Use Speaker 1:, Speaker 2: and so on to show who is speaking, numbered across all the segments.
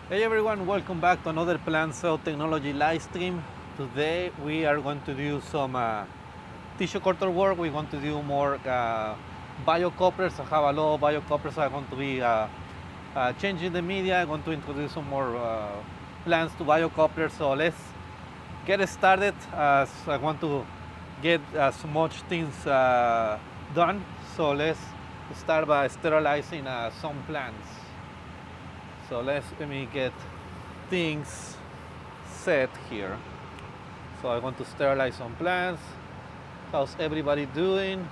Speaker 1: Hey everyone, welcome back to another plant cell technology live stream. Today we are going to do some tissue culture work. We're going to do more biocouplers. I have a lot of biocouplers. I'm going to be changing the media. I'm going to introduce some more plants to biocouplers. So let's get started. I want to get as much things done. So let's start by sterilizing some plants. So let me get things set here. So I want to sterilize some plants. How's everybody doing?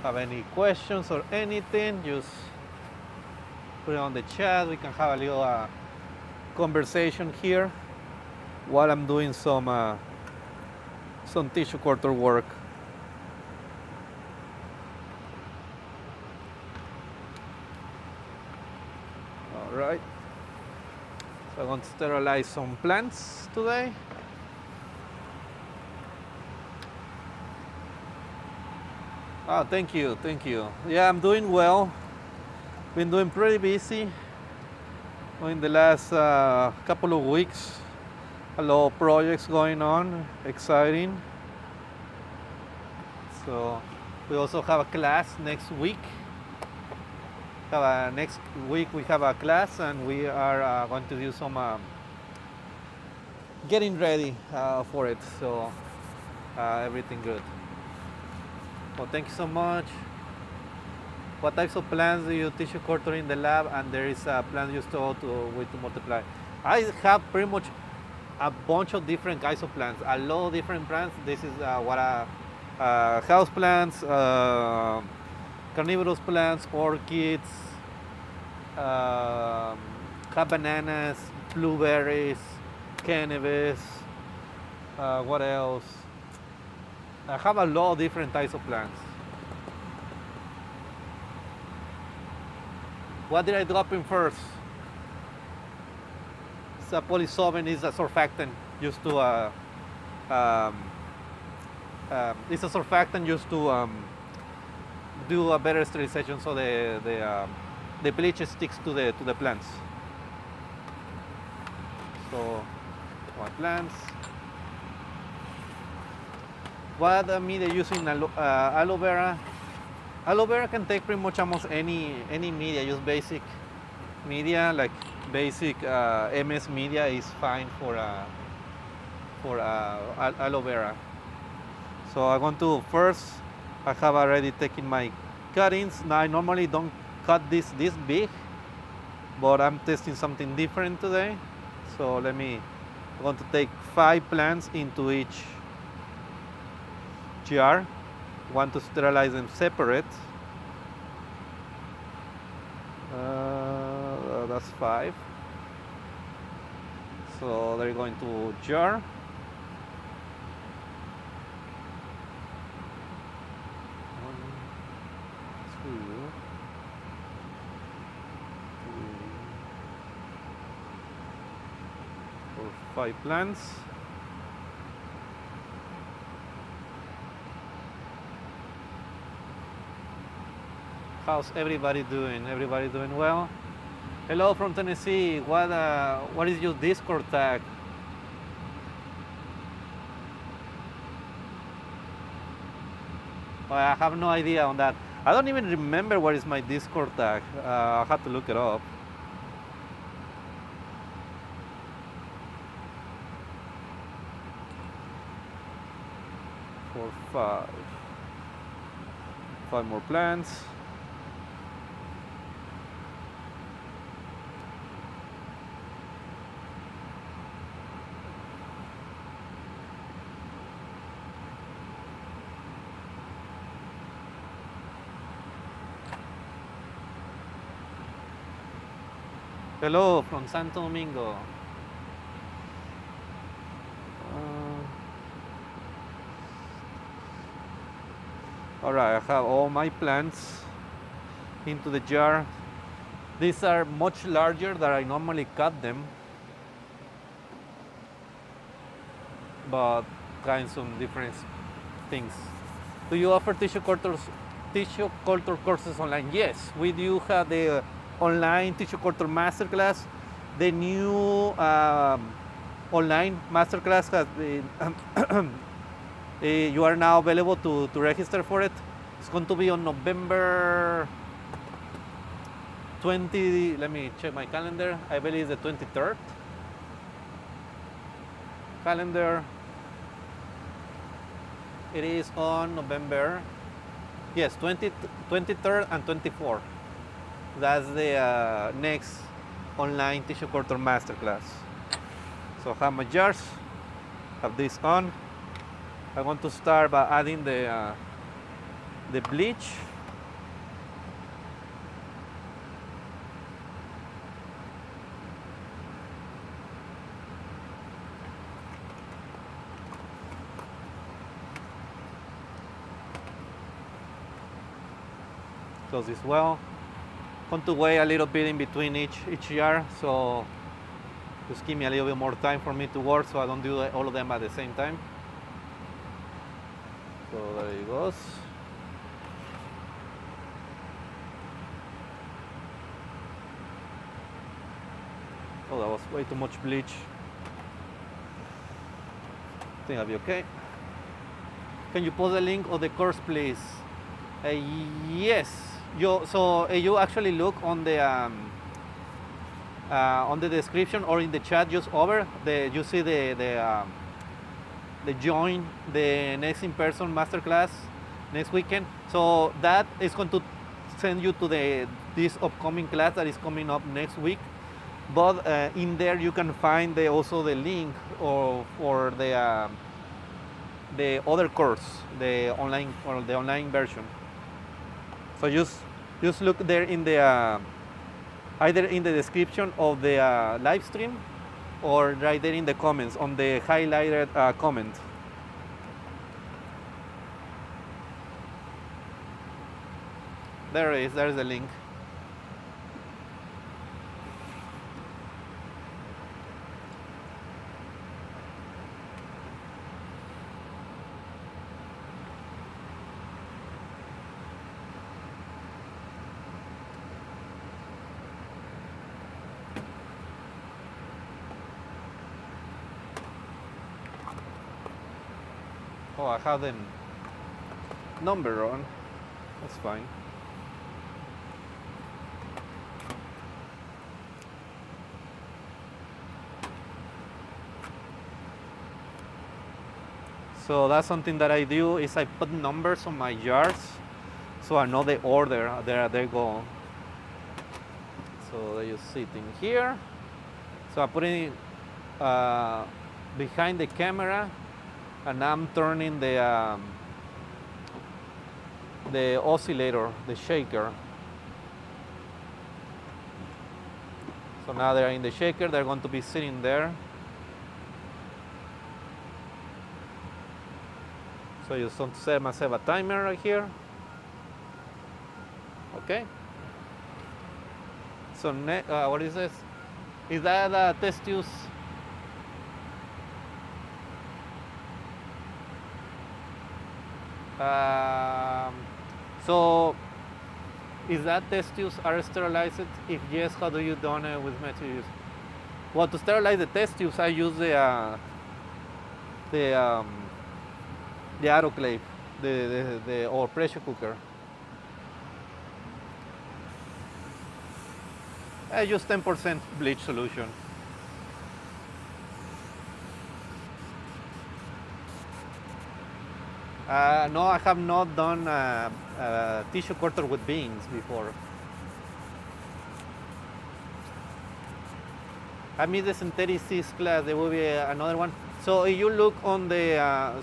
Speaker 1: Have any questions or anything? Just put it on the chat. We can have a little conversation here while I'm doing some tissue culture work. All right. So I want to sterilize some plants today. Oh, thank you, thank you. Yeah, I'm doing well. Been doing pretty busy in the last couple of weeks. A lot of projects going on, exciting. So we also have a class next week. Next week we have a class and we are going to do some getting ready for it. So everything good. Well, thank you so much. What types of plants do you tissue culture in the lab? And there is a plant you store to multiply. I have pretty much a bunch of different kinds of plants. A lot of different plants. This is house plants, carnivorous plants, orchids, have bananas, blueberries, cannabis. What else? I have a lot of different types of plants. What did I drop in first? It's a polysolvent. Is a surfactant used to it's a surfactant used to do a better sterilization, so the bleach sticks to the plants. So, my plants. What media using aloe vera? Aloe vera can take pretty much almost any media. Use basic media, like basic MS media is fine for aloe vera. So I'm going to first, I have already taken my cuttings. Now I normally don't cut this big, but I'm testing something different today. So I'm going to take 5 plants into each jar. Want to sterilize them separate. That's 5. So they're going to jar. For 5 plants. How's everybody doing? Everybody doing well? Hello from Tennessee. What is your Discord tag? Well, I have no idea on that. I don't even remember what is my Discord tag. I'll have to look it up. For 5. 5 more plants. Hello from Santo Domingo. All right, I have all my plants into the jar. These are much larger than I normally cut them, but trying some different things. Do you offer tissue culture courses online? Yes, we do have the online tissue culture masterclass. The new online masterclass has been you are now available to register for it. It's going to be on November 20, let me check my calendar. I believe it's the 23rd. Calendar. It is on November, yes, 23rd and 24th. That's the next online tissue culture masterclass. So I have my jars, have this on. I want to start by adding the bleach. Close this well. Want to wait a little bit in between each jar, so just give me a little bit more time for me to work, so I don't do all of them at the same time. So there it goes. Oh, that was way too much bleach. I think I'll be okay. Can you post the link of the course, please? Yes. You actually look on the description or in the chat just over you see the join the next in-person masterclass next weekend. So that is going to send you to this upcoming class that is coming up next week. But in there you can find also the link for the other course, the online version. So just look there in the either in the description of the live stream or right there in the comments on the highlighted comment. There it is. There's the link. Oh, I have the number on. That's fine. So that's something that I do is I put numbers on my jars so I know the order. There they go. So they just sit in here. So I put it behind the camera. And I'm turning the oscillator, the shaker. So now they're in the shaker, they're going to be sitting there. So I just want to set myself a timer right here. Okay. So what is this? Is that a test tube? So is that test tubes are sterilized? If yes, how do you done it with materials? Well, to sterilize the test tubes, I use the autoclave, or pressure cooker. I use 10% bleach solution. No, I have not done tissue culture with beans before. I missed the synthetic seeds class. There will be another one. So if you look on the,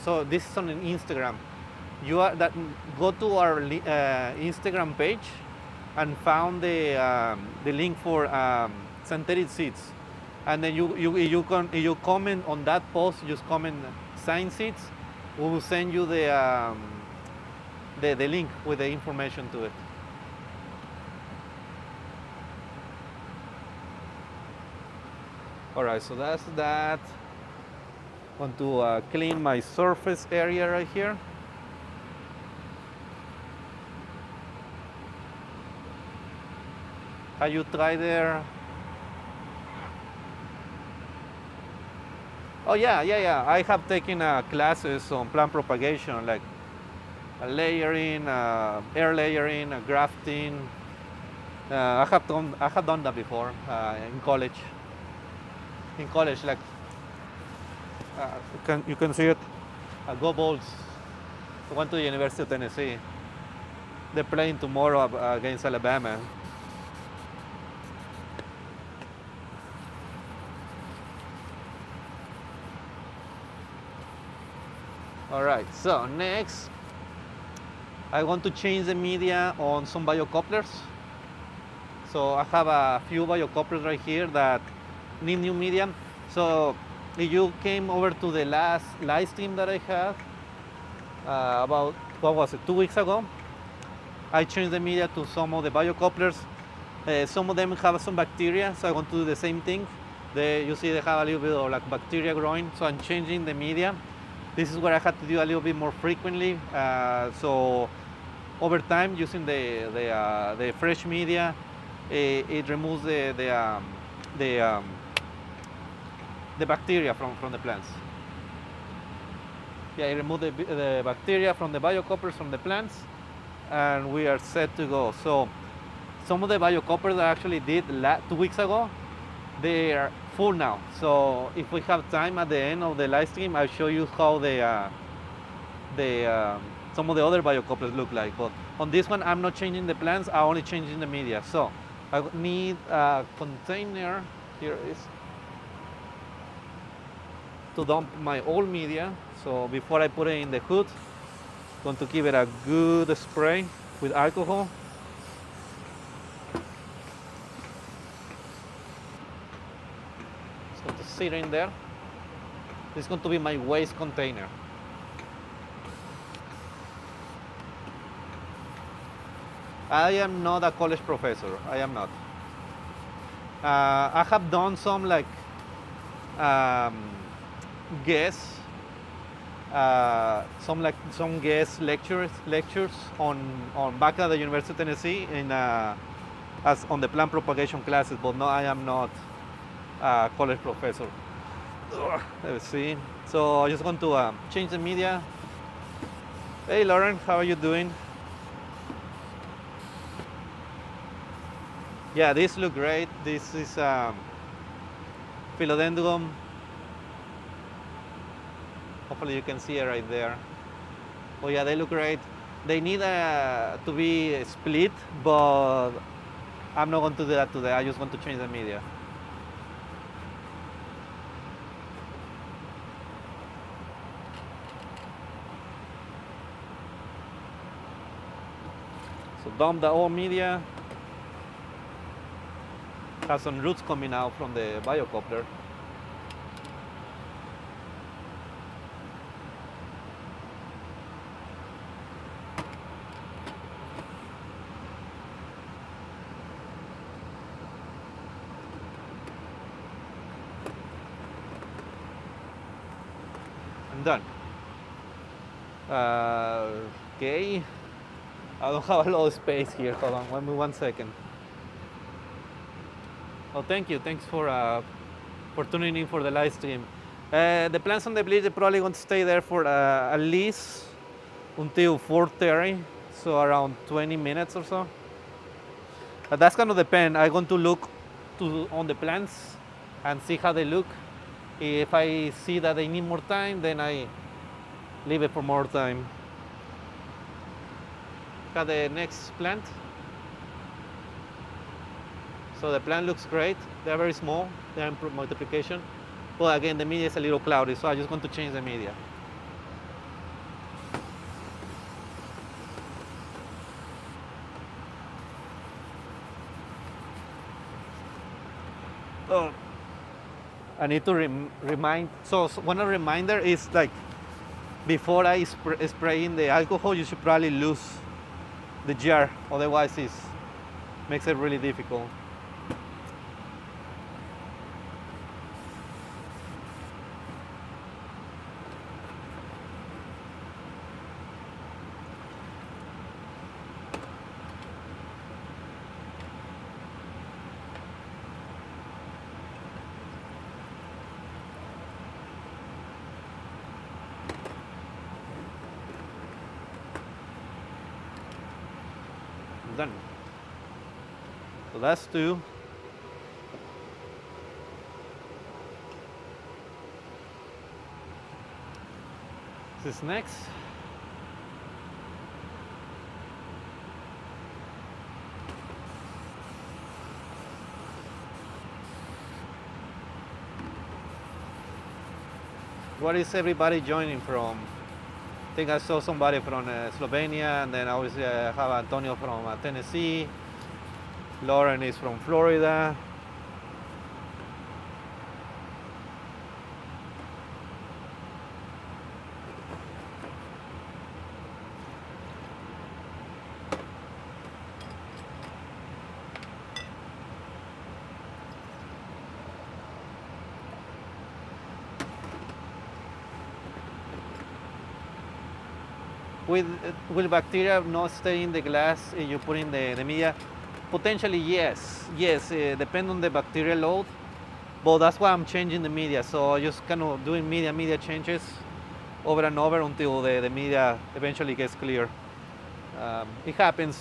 Speaker 1: so this is on Instagram. Go to our Instagram page and found the link for synthetic seeds, and then you comment on that post. Just comment sign seeds. We will send you the link with the information to it. All right, so that's that. Want to clean my surface area right here. Have you tried there? Oh yeah. I have taken classes on plant propagation, like layering, air layering, grafting. I have done that before in college. In college, like you can see it. Go Bulls! I went to the University of Tennessee. They're playing tomorrow against Alabama. All right, so next, I want to change the media on some biocouplers. So I have a few biocouplers right here that need new media. So if you came over to the last live stream that I had about, what was it, 2 weeks ago, I changed the media to some of the biocouplers. Some of them have some bacteria, so I want to do the same thing. You see they have a little bit of like bacteria growing, so I'm changing the media. This is what I had to do a little bit more frequently. So over time, using the fresh media, it removes the bacteria from the plants. Yeah, it removes the bacteria from the biocouplers from the plants, and we are set to go. So some of the biocouplers that I actually did 2 weeks ago, they are full now. So if we have time at the end of the live stream, I'll show you how some of the other biocouplers look like. But on this one, I'm not changing the plants, I'm only changing the media. So I need a container, here it is, to dump my old media. So before I put it in the hood, I'm going to give it a good spray with alcohol. It's going to sit in there. This is going to be my waste container. I am not a college professor. I am not. I have done some like guest, some guest lectures on back at the University of Tennessee as on the plant propagation classes, but no, I am not a college professor. Let's see. So I just want to change the media. Hey Lauren, how are you doing? Yeah, these look great. This is philodendron. Hopefully you can see it right there. Oh yeah, they look great. They need to be split, but I'm not going to do that today. I just want to change the media. So dump the old media. Has some roots coming out from the Biocoupler. I'm done. Okay. I don't have a lot of space here. Hold on, give me 1 second. Oh, thank you. Thanks for tuning in for the live stream. The plants on the bleach, they're probably going to stay there for at least until 4:30, so around 20 minutes or so. That's going to depend. I'm going to look on the plants and see how they look. If I see that they need more time, then I leave it for more time. Got the next plant. So the plant looks great. They're very small. They're in multiplication. But again, the media is a little cloudy, so I just want to change the media. Oh, I need to remind. So one reminder is like before I spray in the alcohol, you should probably lose the jar. Otherwise, it makes it really difficult. done. So that's 2. This is next. Where is everybody joining from? I think I saw somebody from Slovenia, and then obviously I have Antonio from Tennessee. Lauren is from Florida. Will bacteria not stay in the glass if you put in the media? Potentially, yes. Yes, depend on the bacterial load. But that's why I'm changing the media. So I just kind of doing media changes over and over until the media eventually gets clear. It happens,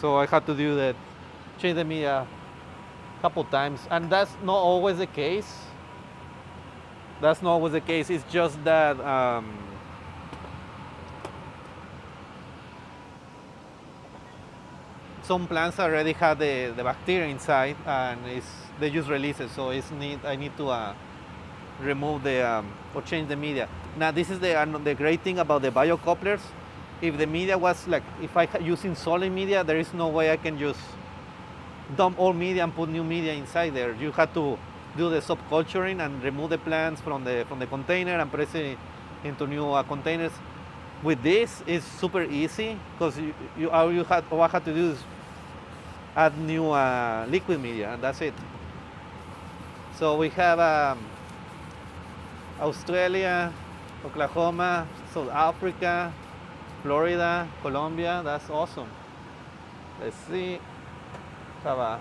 Speaker 1: so I had to do that, change the media a couple times. And that's not always the case. That's not always the case. It's just that some plants already have the bacteria inside, and they just release it. So I need to remove or change the media. Now this is the great thing about the Biocouplers. If the media was like, if I using solid media, there is no way I can just dump all media and put new media inside there. You have to do the subculturing and remove the plants from the container and press it into new containers. With this, it's super easy because all I have to do is add new liquid media, and that's it. So we have Australia, Oklahoma, South Africa, Florida, Colombia. That's awesome. Let's see. Have a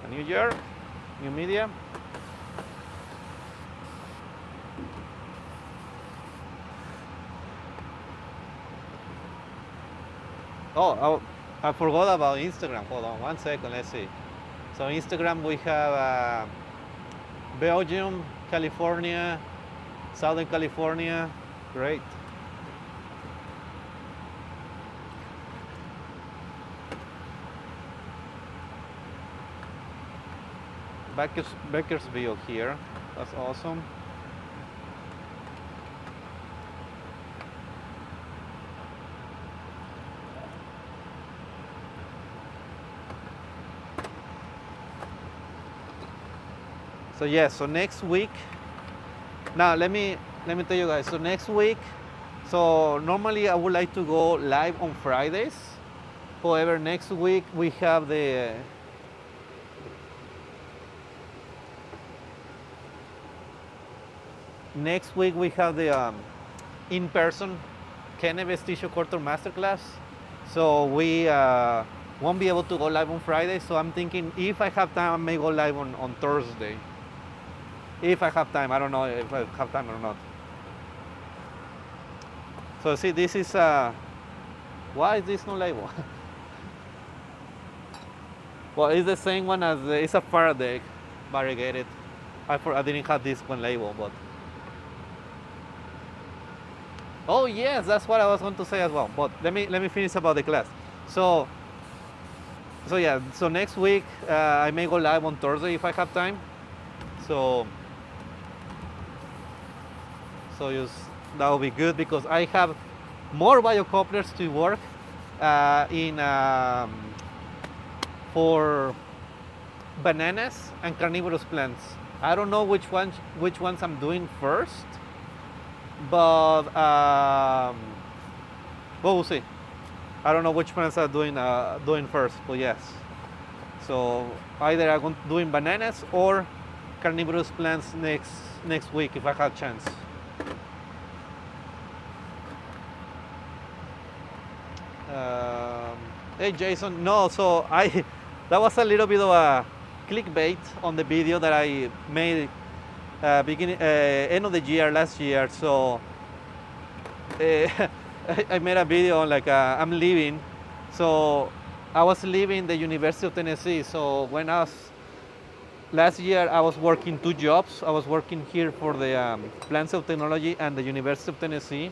Speaker 1: New York, new media. Oh, I forgot about Instagram. Hold on 1 second. Let's see. So Instagram, we have Belgium, California, Southern California. Great. Bakersfield here. That's awesome. So yeah, so next week, now let me tell you guys, so next week, so normally I would like to go live on Fridays. However, next week we have the in-person Cannabis tissue culture masterclass. So we won't be able to go live on Friday. So I'm thinking if I have time, I may go live on Thursday. If I have time, I don't know if I have time or not. So see, this is why is this no label? Well, it's the same one as it's a Faraday variegated. I didn't have this one label, but oh yes, that's what I was going to say as well. But let me finish about the class. So yeah, so next week I may go live on Thursday if I have time. So that will be good because I have more Biocouplers to work for bananas and carnivorous plants. I don't know which ones I'm doing first, but we'll see. I don't know which plants I'm doing first, but yes. So either I'm doing bananas or carnivorous plants next week if I have a chance. Hey Jason, no, so that was a little bit of a clickbait on the video that I made end of the year last year. So I made a video on like I'm leaving So I was leaving the University of Tennessee. So when I was last year, I was working 2 jobs. I was working here for the plant cell technology and the University of Tennessee.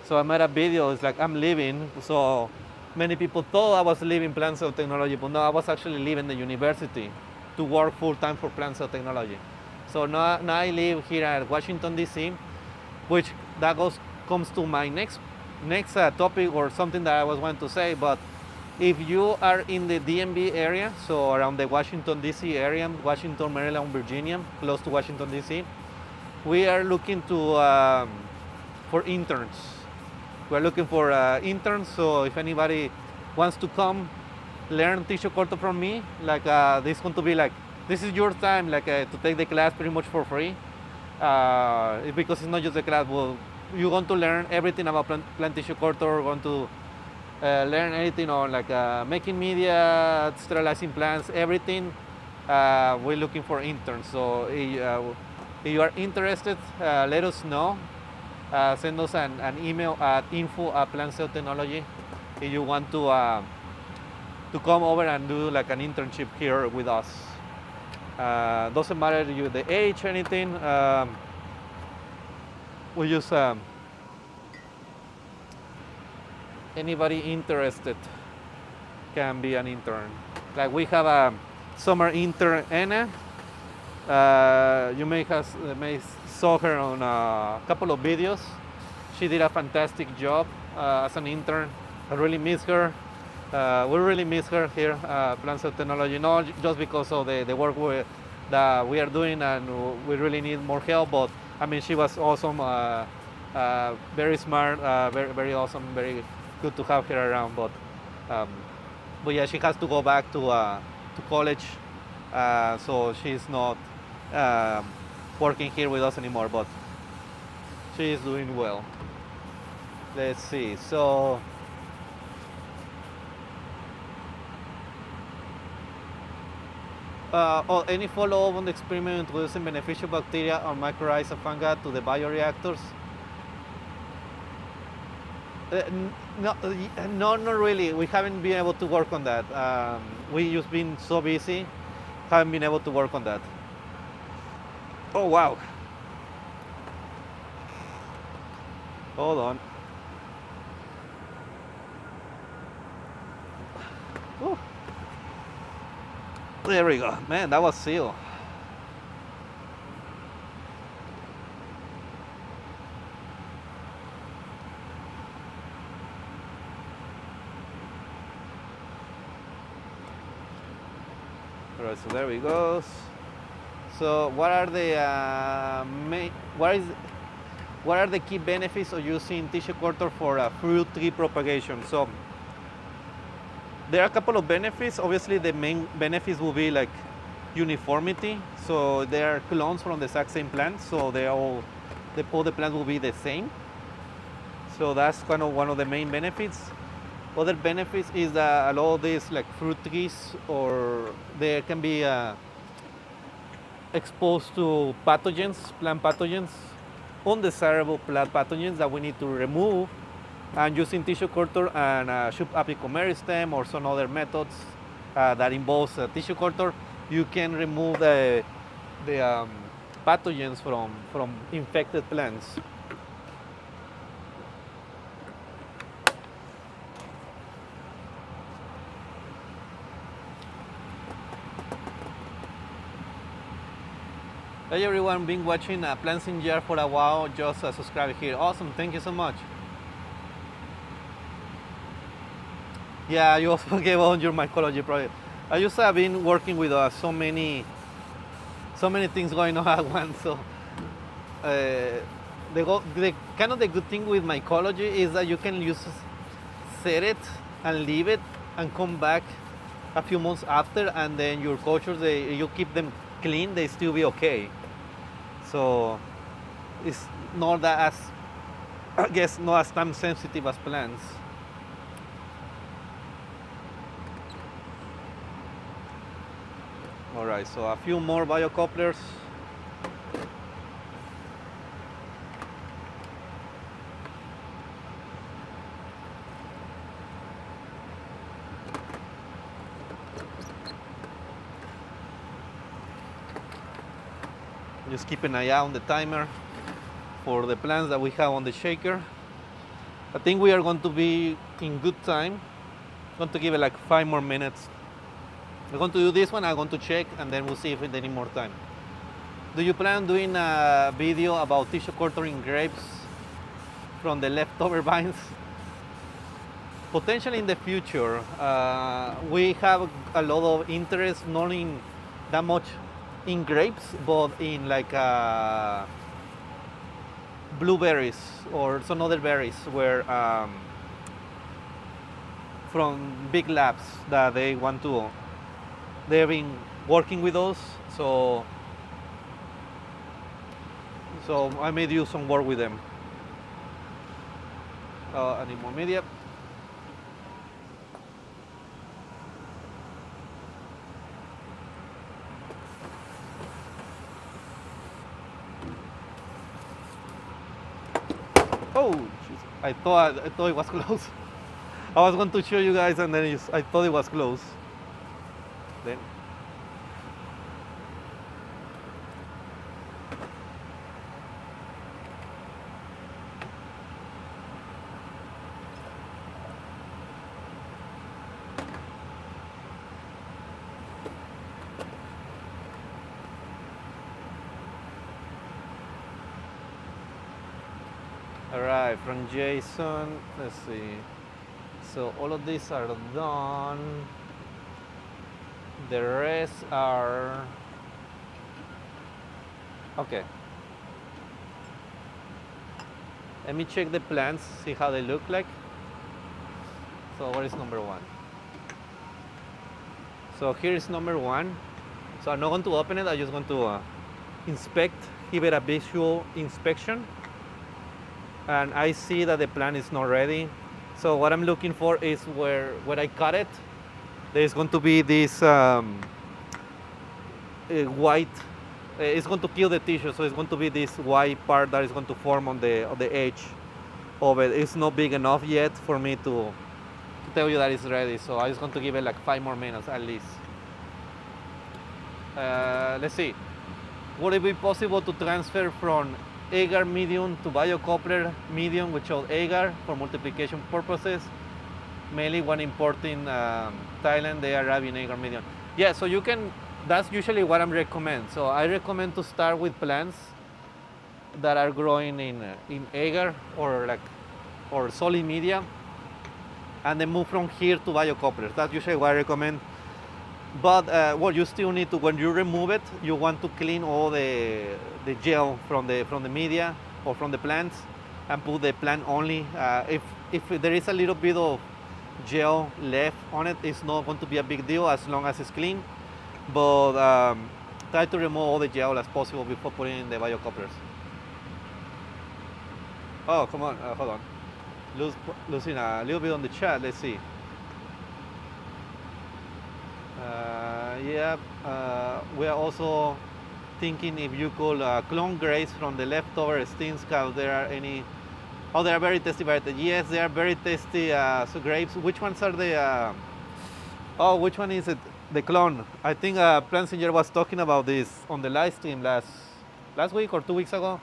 Speaker 1: So I made a video. It's like I'm leaving. So many people thought I was leaving plant cell technology, but no, I was actually leaving the university to work full time for plant cell technology. So now I live here at Washington D.C., which that comes to my next topic or something that I was going to say. But if you are in the DMV area, so around the Washington D.C. area, Washington, Maryland, Virginia, close to Washington D.C., we are looking for interns. We're looking for interns. So if anybody wants to come learn tissue culture from me, like this is going to be like, this is your time, like to take the class pretty much for free. Because it's not just the class. Well, you're going to learn everything about plant tissue culture. Going to learn anything on like making media, sterilizing plants, everything. We're looking for interns. So if you are interested, let us know. Send us an email at info@plantcelltechnology if you want to come over and do like an internship here with us. Doesn't matter the age, anything. We just anybody interested can be an intern. Like we have a summer intern, Anna. You may saw her on a couple of videos. She did a fantastic job as an intern. I really miss her. We really miss her here at Plant Cell Technology, not just because of the work that we are doing and we really need more help, but I mean, she was awesome, very smart, very awesome, very good to have her around. But yeah, she has to go back to college, so she's not working here with us anymore, but she is doing well. Let's see. So any follow-up on the experiment introducing beneficial bacteria or mycorrhiza fungi to the bioreactors? No, not really. We haven't been able to work on that. We just been so busy, haven't been able to work on that. Oh wow! Hold on. Ooh. There we go. Man, that was seal. All right, so there we go. So what are the what are the key benefits of using tissue culture for fruit tree propagation? So there are a couple of benefits. Obviously, the main benefits will be like uniformity. So they are clones from the exact same plant, so all the plants will be the same. So that's kind of one of the main benefits. Other benefits is that a lot of these like fruit trees, or they can be exposed to pathogens, plant pathogens, undesirable plant pathogens that we need to remove. And using tissue culture and shoot apical meristem or some other methods that involves tissue culture, you can remove the pathogens from infected plants. Hey everyone, been watching Plants in Jar for a while. Just subscribe here. Awesome, thank you so much. Yeah, you also gave on your mycology project. I just have been working with so many things going on at once. So the kind of the good thing with mycology is that you can set it and leave it and come back a few months after, and then your cultures, you keep them clean, they still be okay. So it's not that not as time sensitive as plants. All right, so a few more biocouplers. Just keep an eye out on the timer for the plants that we have on the shaker. I think we are going to be in good time. I'm going to give it like 5 more minutes. We're going to do this one, I'm going to check, and then we'll see if they need more time. Do you plan on doing a video about tissue culturing grapes from the leftover vines? Potentially in the future. We have a lot of interest, not in that much in grapes, but in like blueberries or some other berries where from big labs that they want to, they've been working with us, so I may do some work with them. I need more media. Oh, geez. I thought it was close. I was going to show you guys, and then I thought it was close. Then. All right, from Jason, let's see. So all of these are done. The rest are okay. Let me check the plants, see how they look like. So what is number 1? So here is number 1. So I'm not going to open it, I'm just going to inspect, give it a visual inspection. And I see that the plant is not ready. So what I'm looking for is where I cut it, there's going to be this white, it's going to kill the tissue, so it's going to be this white part that is going to form on the edge of it. It's not big enough yet for me to tell you that it's ready, so I'm just going to give it like 5 more minutes at least. Let's see, would it be possible to transfer from agar medium to Biocoupler medium without agar for multiplication purposes? Mainly when importing Thailand, they are having agar medium. Yeah, so you can, that's usually what I recommend. So I recommend to start with plants that are growing in agar or solid media, and then move from here to Biocouplers. That's usually what I recommend. But what you still need to, when you remove it, you want to clean all the gel from the media or from the plants and put the plant only. If there is a little bit of gel left on it, it's not going to be a big deal as long as it's clean. But try to remove all the gel as possible before putting in the Biocouplers. Oh, come on, hold on. Losing a little bit on the chat, let's see. We are also thinking if you could clone grapes from the leftover stems, because there are any. Oh, they are very tasty varieties. Yes, they are very tasty so grapes. Which ones are the? Oh, which one is it? The clone. I think Plansinger was talking about this on the live stream last week or 2 weeks ago.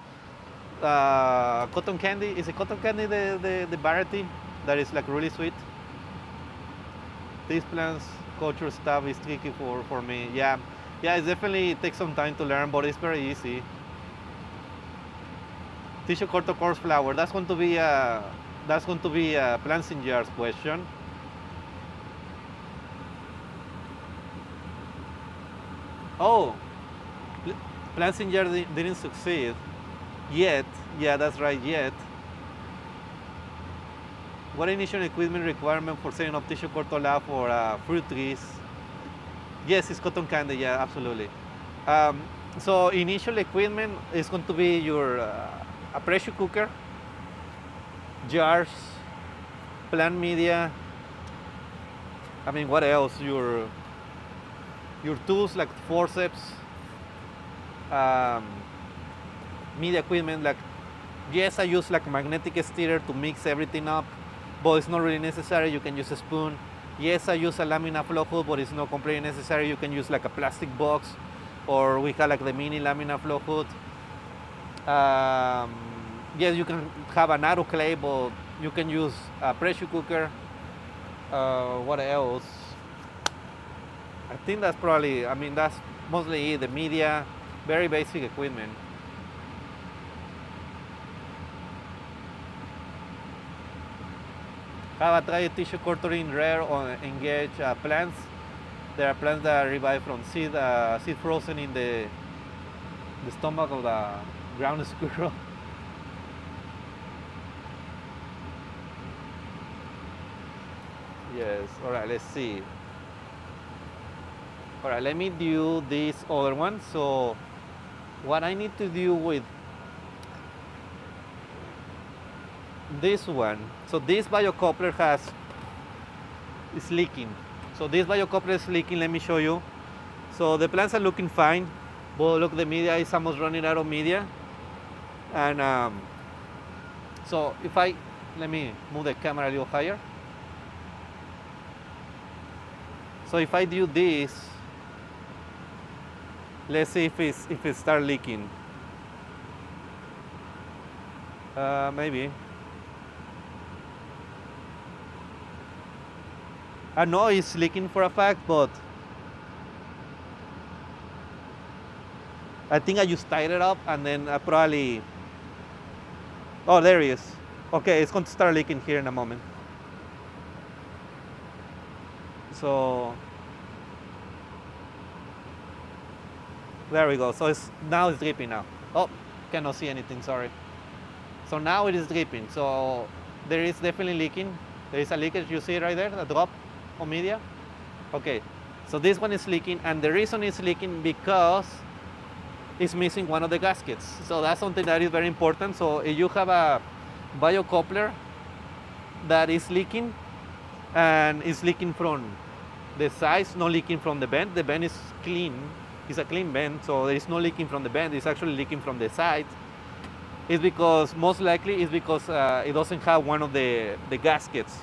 Speaker 1: Cotton candy. Is it cotton candy the variety that is like really sweet? These plants culture stuff is tricky for me. Yeah, it definitely takes some time to learn, but it's very easy. Tissue culture coarse flower. That's going to be Plansinger's question. Oh, Plansinger didn't succeed yet. Yeah, that's right, yet. What initial equipment requirement for setting up tissue culture lab for fruit trees? Yes, it's cotton candy, yeah, absolutely. So initial equipment is going to be your a pressure cooker, jars, plant media. I mean, what else? Your tools like forceps, media equipment. Like, yes, I use like magnetic stirrer to mix everything up, but it's not really necessary. You can use a spoon. Yes, I use a laminar flow hood, but it's not completely necessary. You can use like a plastic box or we have like the mini laminar flow hood. Yes, you can have an autoclave, but you can use a pressure cooker. What else? I think that's probably, I mean, that's mostly it, the media, very basic equipment. Have I tried tissue culturing rare or engaged plants? There are plants that are revived from seed frozen in the stomach of the ground squirrel. Yes, all right, let's see. All right, let me do this other one. So what I need to do with this one, so this Biocoupler is leaking. So this Biocoupler is leaking, let me show you. So the plants are looking fine, but look, the media is almost running out of media. And so let me move the camera a little higher. So if I do this, let's see if it starts leaking. Maybe. I know it's leaking for a fact, but I think I just tied it up and then I probably, oh, there it is. Okay, it's going to start leaking here in a moment. So there we go. So now it's dripping now. Oh, cannot see anything, sorry. So now it is dripping. So there is definitely leaking. There is a leakage, you see right there, a drop of media. Okay, so this one is leaking, and the reason it's leaking because it's missing one of the gaskets. So that's something that is very important. So if you have a Biocoupler that is leaking, and it's leaking from the sides, not leaking from the bend. The bend is clean. It's a clean bend, so there is no leaking from the bend. It's actually leaking from the sides. It's because, most likely, it's because it doesn't have one of the gaskets.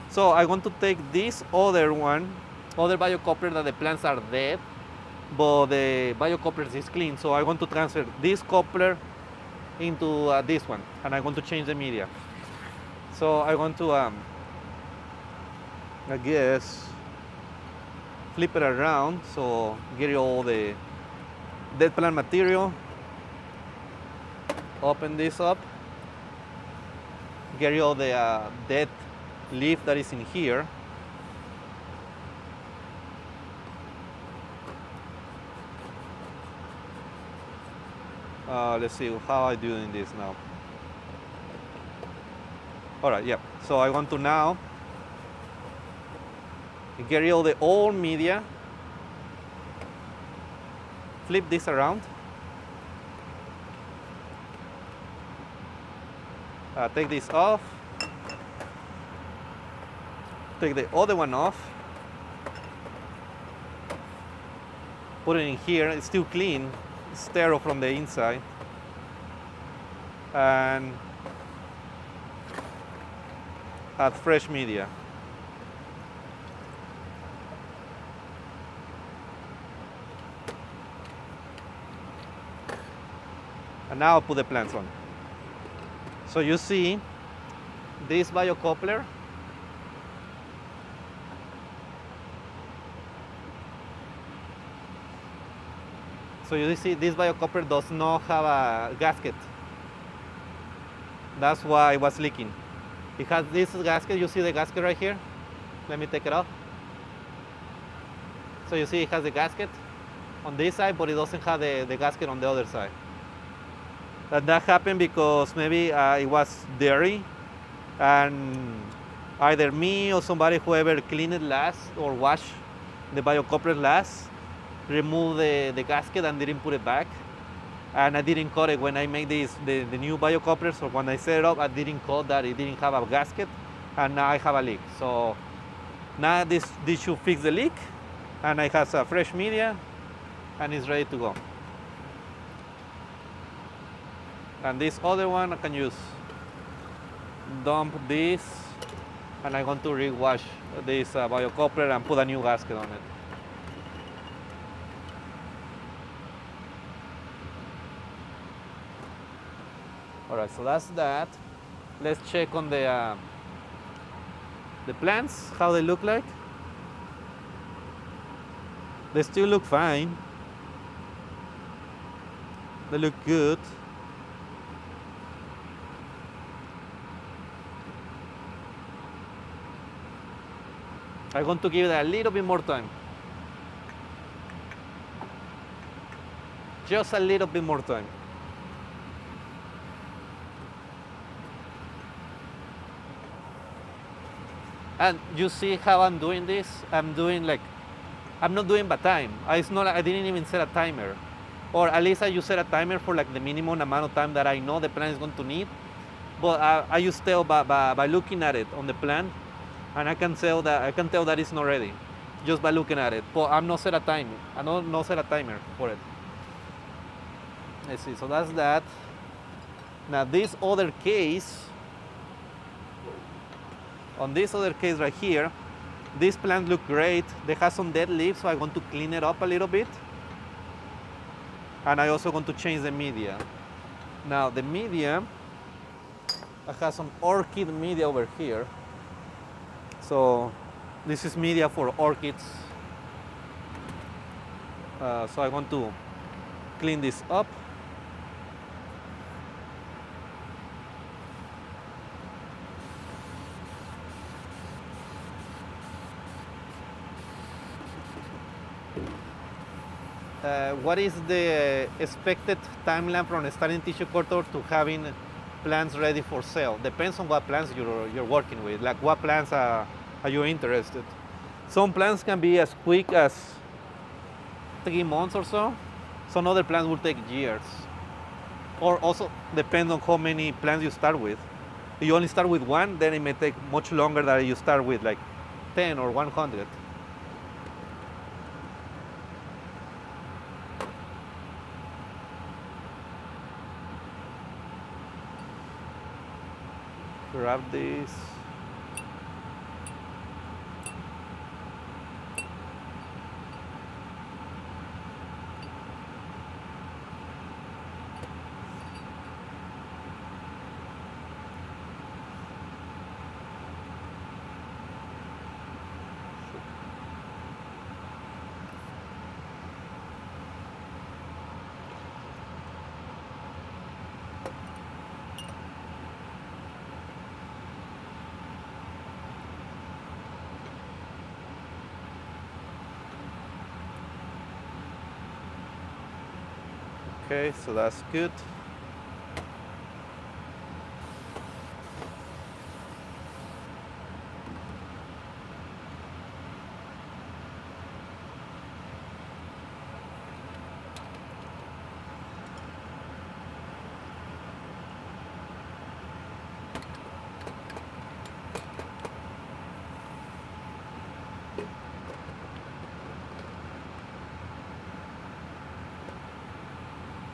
Speaker 1: So I want to take this other Biocoupler that the plants are dead, but the Biocoupler is clean. So I want to transfer this coupler into this one, and I want to change the media. So I want to, I guess, flip it around, so get all the dead plant material. Open this up, get all the dead leaf that is in here. Let's see how I'm doing this now. All right, yeah. So I want to now get all the old media, flip this around, take this off, take the other one off, put it in here. It's still clean, it's sterile from the inside, and add fresh media. And now I'll put the plants on. So you see this Biocoupler, so you see this Biocoupler does not have a gasket. That's why it was leaking. It has this gasket, you see the gasket right here? Let me take it off. So you see it has the gasket on this side, but it doesn't have the gasket on the other side. That happened because maybe it was dirty, and either me or somebody, whoever cleaned it last or washed the Biocoupler last, removed the gasket and didn't put it back. And I didn't cut it when I made the new Biocouplers, so when I set it up, I didn't cut that it didn't have a gasket, and now I have a leak. So now this should fix the leak, and it has a fresh media, and it's ready to go. And this other one I can use. Dump this, and I'm going to rewash this Biocoupler and put a new gasket on it. right, so that's that. Let's check on the plants, how they look like. They still look fine. They look good. I'm going to give it a little bit more time. Just a little bit more time. And you see how I'm doing this? I'm not doing by time. It's not, I didn't even set a timer. Or at least I just set a timer for like the minimum amount of time that I know the plant is going to need. But I just tell by looking at it on the plant, and I can tell that it's not ready just by looking at it. But I'm not set a timer. I don't not set a timer for it. Let's see. So that's that. Now this other case. On this other case right here, these plants look great. They have some dead leaves, so I want to clean it up a little bit. And I also want to change the media. Now the media, I have some orchid media over here. So this is media for orchids. So I want to clean this up. What is the expected timeline from starting tissue culture to having plants ready for sale? Depends on what plants you're working with. Like what plants are you interested? Some plants can be as quick as 3 months or so. Some other plants will take years. Or also depend on how many plants you start with. If you only start with one, then it may take much longer than you start with like 10 or 100. Grab this. Okay, so that's good.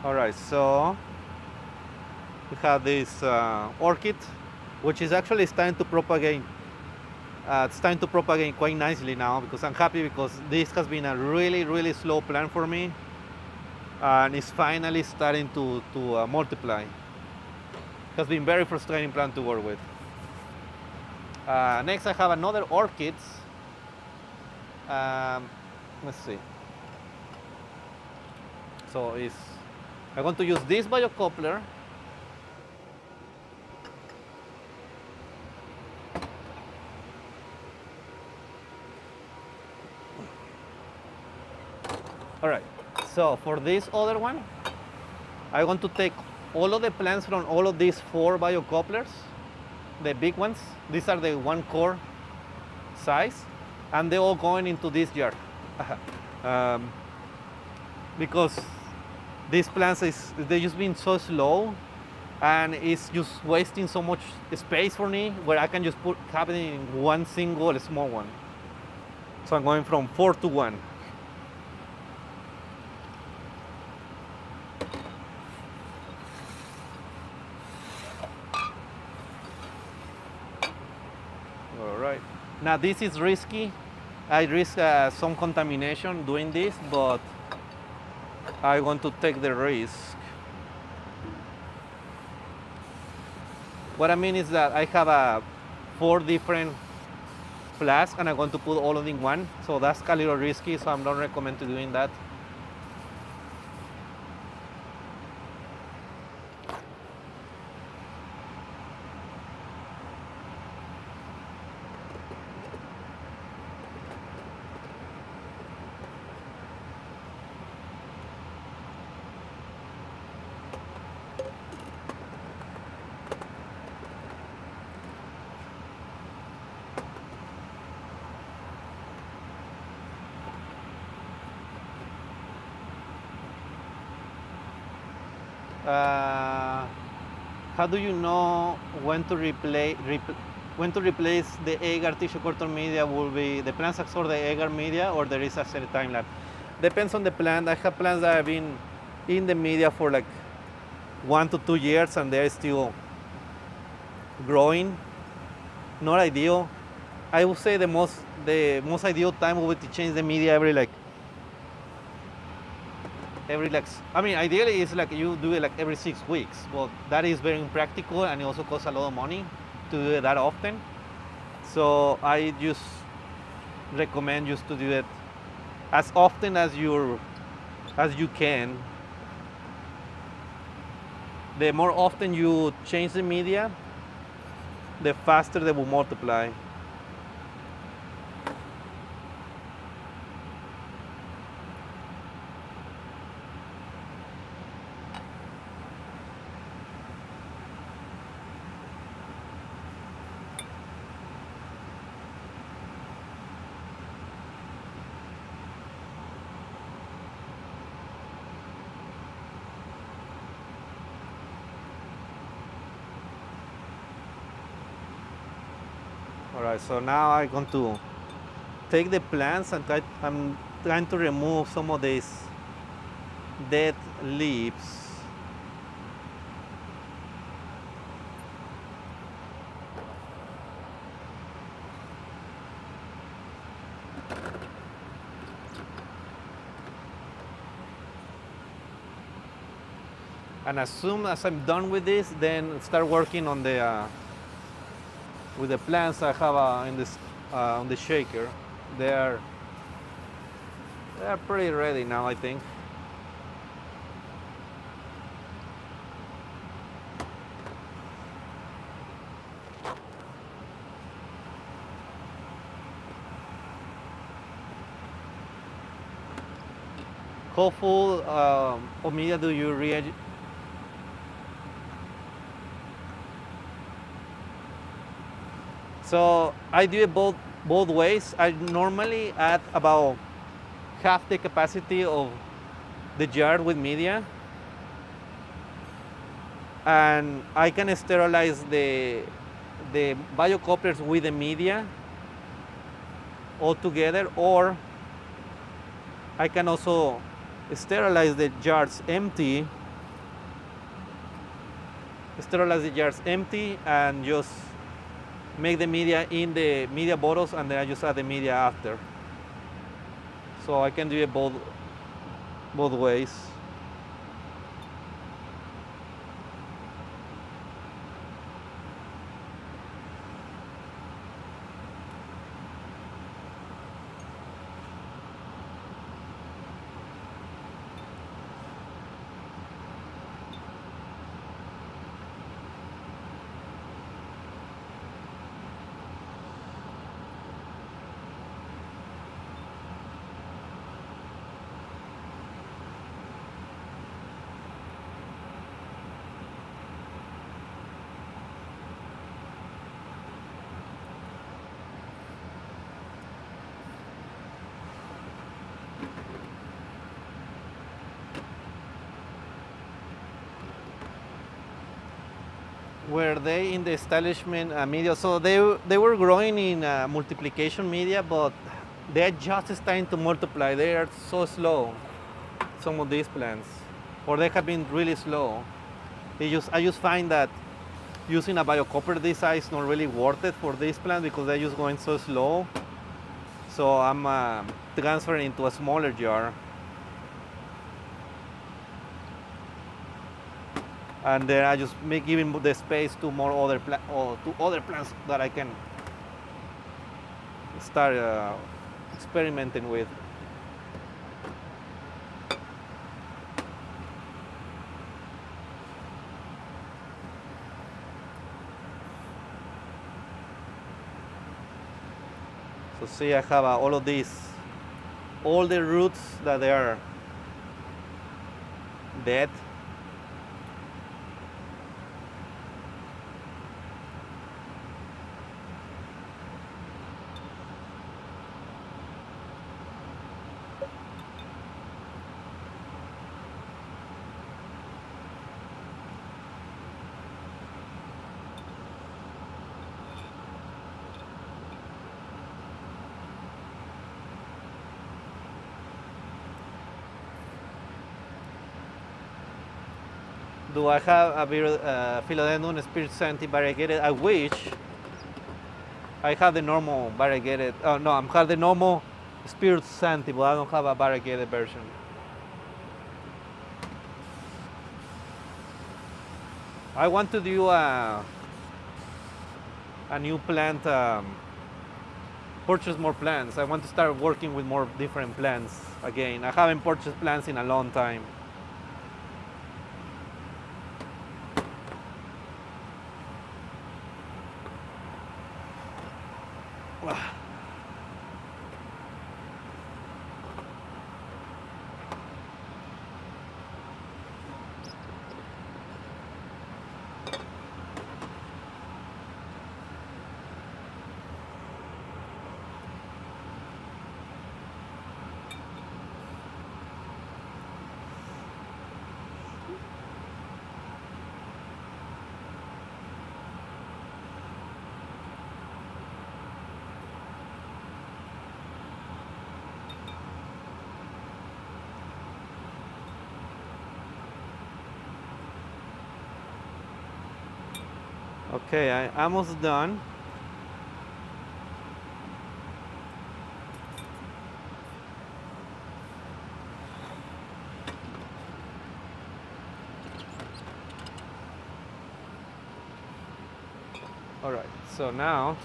Speaker 1: All right, so we have this orchid, which is actually starting to propagate. It's starting to propagate quite nicely now because I'm happy because this has been a really slow plant for me, and it's finally starting to multiply. It has been very frustrating plant to work with. Next, I have another orchid. Let's see. So I'm going to use this Biocoupler. All right, so for this other one, I want to take all of the plants from all of these 4 Biocouplers, the big ones. These are the 1 core size, and they're all going into this jar. Because these plants, they've just been so slow, and it's just wasting so much space for me, where I can just have it in one single small one. So I'm going from 4 to 1. All right. Now this is risky. I risk some contamination doing this, but I want to take the risk. What I mean is that I have 4 different flasks and I'm going to put all of them in one. So that's a little risky, so I don't recommend to doing that. How do you know when to replace the agar tissue culture media? Will be the plants absorb the agar media, or there is a certain time lapse? Depends on the plant. I have plants that have been in the media for like 1 to 2 years and they're still growing. Not ideal. I would say the most ideal time would be to change the media every I mean, ideally it's like you do it like every 6 weeks, but that is very impractical and it also costs a lot of money to do it that often. So I just recommend just to do it as often as you can. The more often you change the media, the faster they will multiply. Alright, so now I'm going to take the plants and I'm trying to remove some of these dead leaves. And as soon as I'm done with this, then start working on the with the plants I have in this on the shaker. They are pretty ready now, I think. How full of media do you reagent? So I do it both ways. I normally add about half the capacity of the jar with media, and I can sterilize the biocouplers with the media all together, or I can also sterilize the jars empty, and just make the media in the media bottles, and then I just add the media after. So I can do it both ways. Were they in the establishment media? So they were growing in multiplication media, but they're just starting to multiply. They are so slow, some of these plants, or they have been really slow. I just find that using a biocoupler this size is not really worth it for this plant because they're just going so slow. So I'm transferring into a smaller jar. and then I just giving the space to more other to other plants that I can start experimenting with. So see, I have all of these, all the roots that they are dead. Do I have a philodendron spirit scented variegated? I wish. I have the normal variegated. Oh no, I have the normal spirit scented, but I don't have a variegated version. I want to do a new plant. Purchase more plants. I want to start working with more different plants again. I haven't purchased plants in a long time. Okay, I'm almost done. All right, so now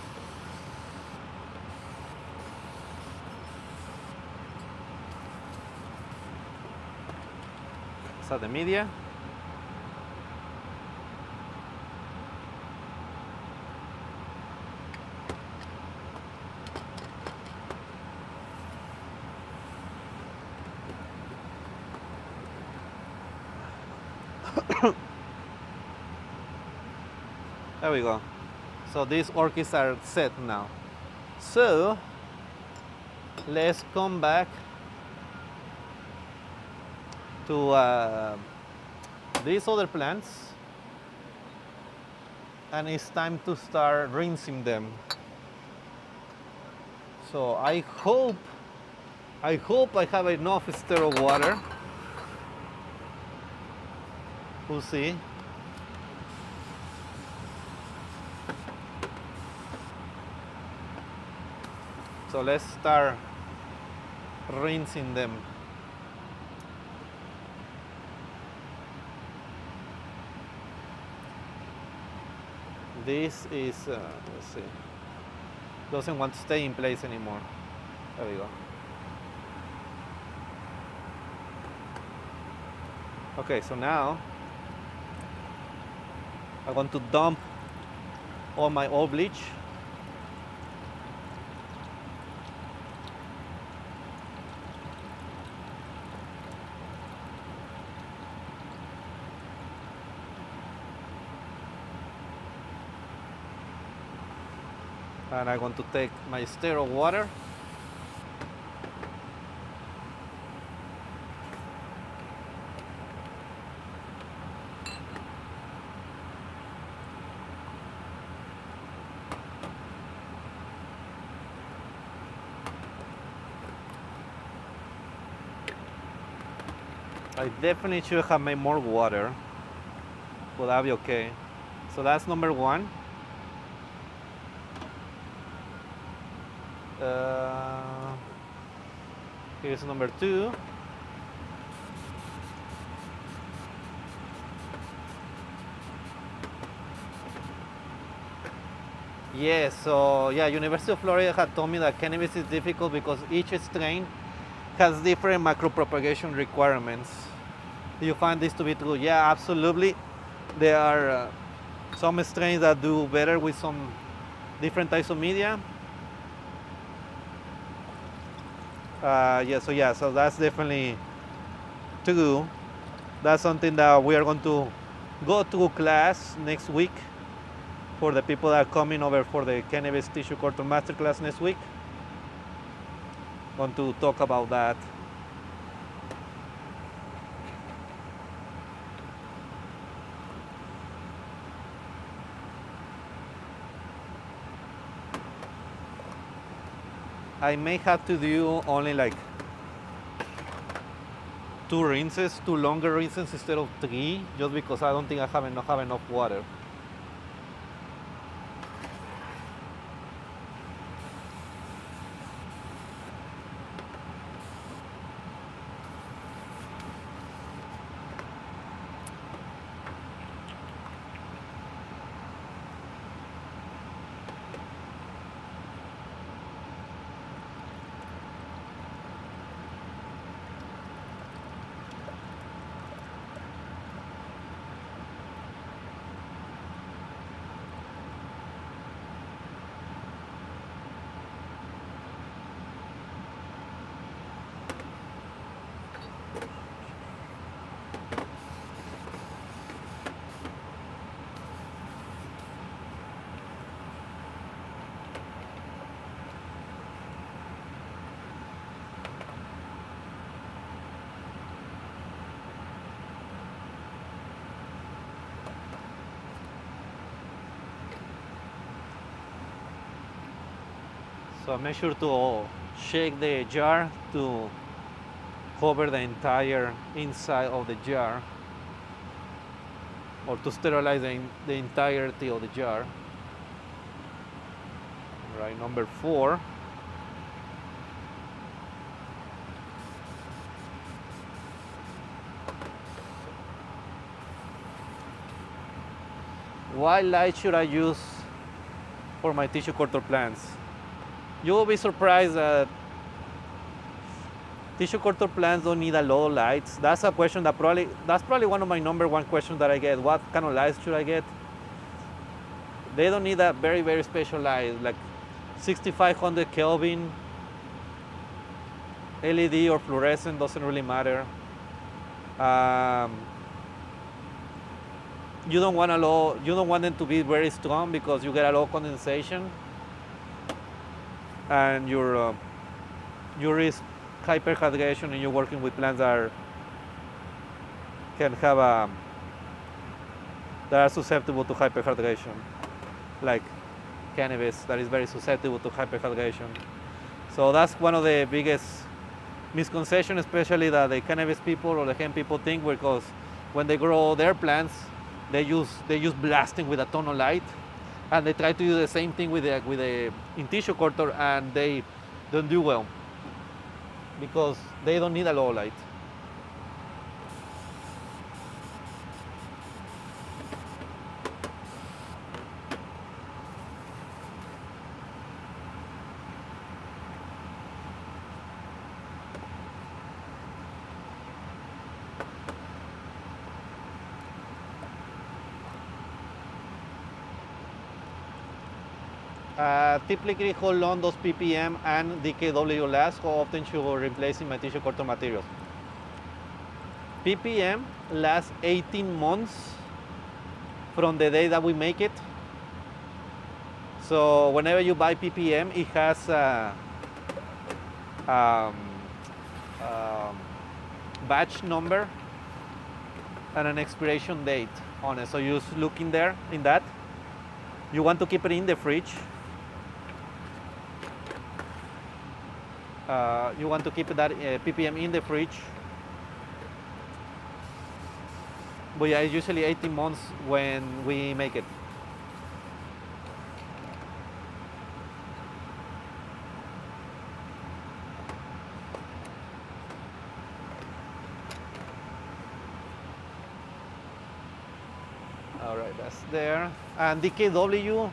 Speaker 1: the media. There we go. So these orchids are set now. So let's come back to these other plants, and it's time to start rinsing them. So I hope I have enough sterile water. We'll see. So let's start rinsing them. This is, let's see, doesn't want to stay in place anymore. There we go. Okay, so now I want to dump all my old bleach. And I'm going to take my sterile water. I definitely should have made more water, but that'll be okay. So that's number one. Here's number two. Yes, so yeah, University of Florida had told me that cannabis is difficult because each strain has different macropropagation requirements. Do you find this to be true? Yeah, absolutely. There are some strains that do better with some different types of media. So that's definitely true. That's something that we are going to go to class next week for the people that are coming over for the cannabis tissue culture masterclass next week. Want to talk about that. I may have to do only like two rinses, two longer rinses instead of three, just because I don't think I have enough water. So make sure to shake the jar to cover the entire inside of the jar, or to sterilize the entirety of the jar. Right, number 4. What light should I use for my tissue culture plants? You will be surprised that tissue culture plants don't need a lot of lights. That's a question that's probably one of my number one questions that I get. What kind of lights should I get? They don't need a very, very special light, like 6500 Kelvin, LED or fluorescent, doesn't really matter. You don't want them to be very strong because you get a lot of condensation, and you risk hyperhydration, and you're working with plants that are susceptible to hyperhydration, like cannabis, that is very susceptible to hyperhydration. So that's one of the biggest misconceptions, especially that the cannabis people or the hemp people think, because when they grow their plants, they use blasting with a ton of light, and they try to do the same thing with the in tissue culture, and they don't do well because they don't need a lot of light. Typically, how long does ppm and DKW last? How often should we replace in my tissue culture materials? ppm lasts 18 months from the day that we make it. So whenever you buy ppm, it has a batch number and an expiration date on it. So you just look in there, in that. You want to keep it in the fridge. You want to keep that ppm in the fridge. But yeah, it's usually 18 months when we make it. All right, that's there. And DKW,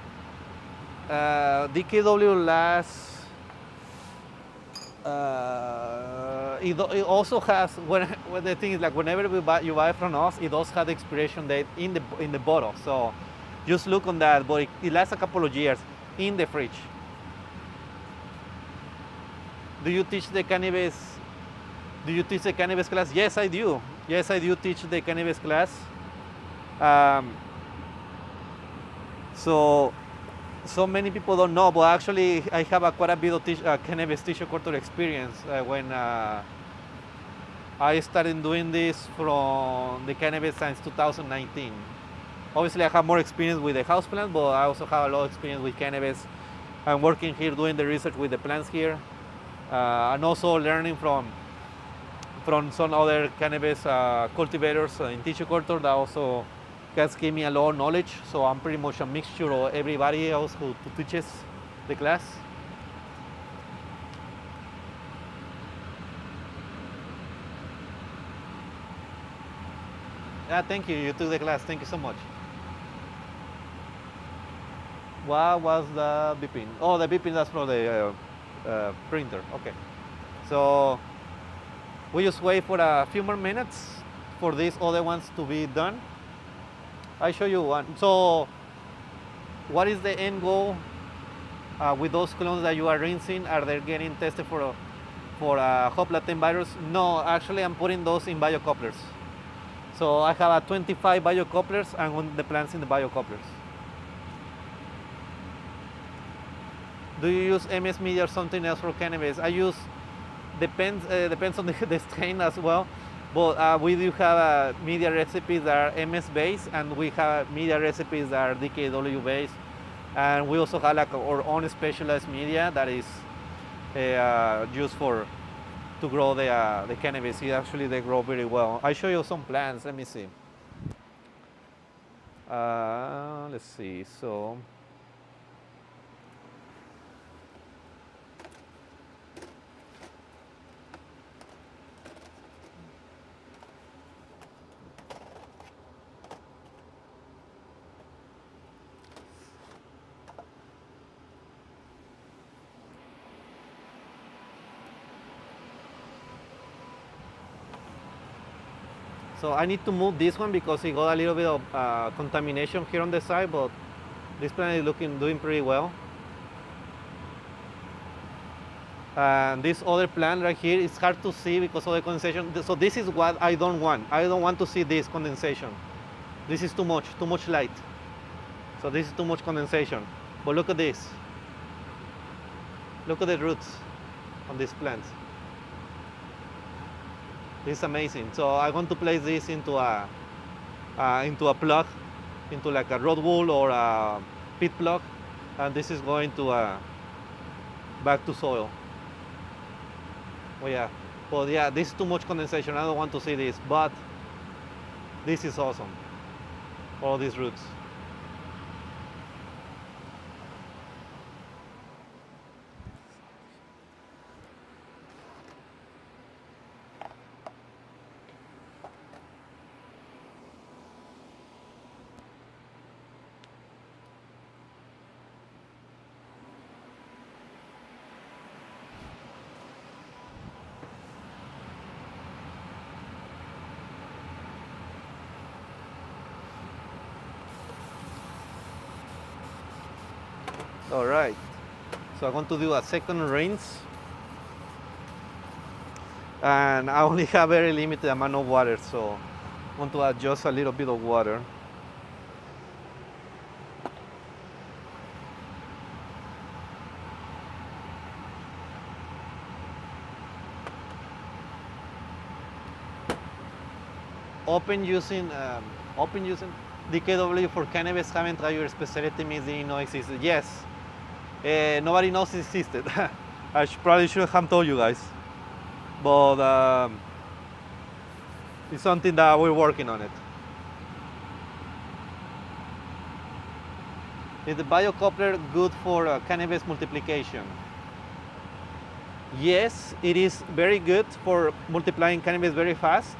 Speaker 1: DKW lasts. It also has when the thing is like whenever you buy from us, it does have the expiration date in the bottle. So just look on that, but it lasts a couple of years in the fridge. Do you teach the cannabis? Do you teach the cannabis class? Yes, I do. Yes, I do teach the cannabis class. So many people don't know, but actually I have quite a bit of cannabis tissue culture experience when I started doing this from the cannabis since 2019. Obviously, I have more experience with the houseplant, but I also have a lot of experience with cannabis. I'm working here doing the research with the plants here, and also learning from some other cannabis cultivators in tissue culture that also has given me a lot of knowledge. So I'm pretty much a mixture of everybody else who teaches the class. Yeah, thank you. You took the class. Thank you so much. What was the beeping? Oh, the beeping, that's from the printer. Okay. So we just wait for a few more minutes for these other ones to be done. I show you one. So what is the end goal with those clones that you are rinsing? Are they getting tested for Hop latent virus? No, actually I'm putting those in Biocouplers. So I have 25 Biocouplers and the plants in the Biocouplers. Do you use MS media or something else for cannabis? I use, depends on the strain as well. But we do have media recipes that are MS based, and we have media recipes that are DKW based. And we also have like our own specialized media that is used to grow the cannabis. Actually, they grow very well. I show you some plants. Let me see. Let's see. So. So I need to move this one because it got a little bit of contamination here on the side, but this plant is doing pretty well. And this other plant right here, it's hard to see because of the condensation. So this is what I don't want. I don't want to see this condensation. This is too much light. So this is too much condensation. But look at this. Look at the roots on this plant. This is amazing. So I want to place this into a plug, into like a rod wool or a pit plug, and this is going to back to soil. Oh yeah, but yeah, this is too much condensation. I don't want to see this, but this is awesome. All these roots. All right, so I'm going to do a second rinse, and I only have very limited amount of water, so I'm going to add just a little bit of water. Open using DKW for cannabis. Haven't tried your specialty means didn't know existed. Yes. Nobody knows it existed. I probably shouldn't have told you guys, but it's something that we're working on it. Is the Biocoupler good for cannabis multiplication? Yes, it is very good for multiplying cannabis very fast.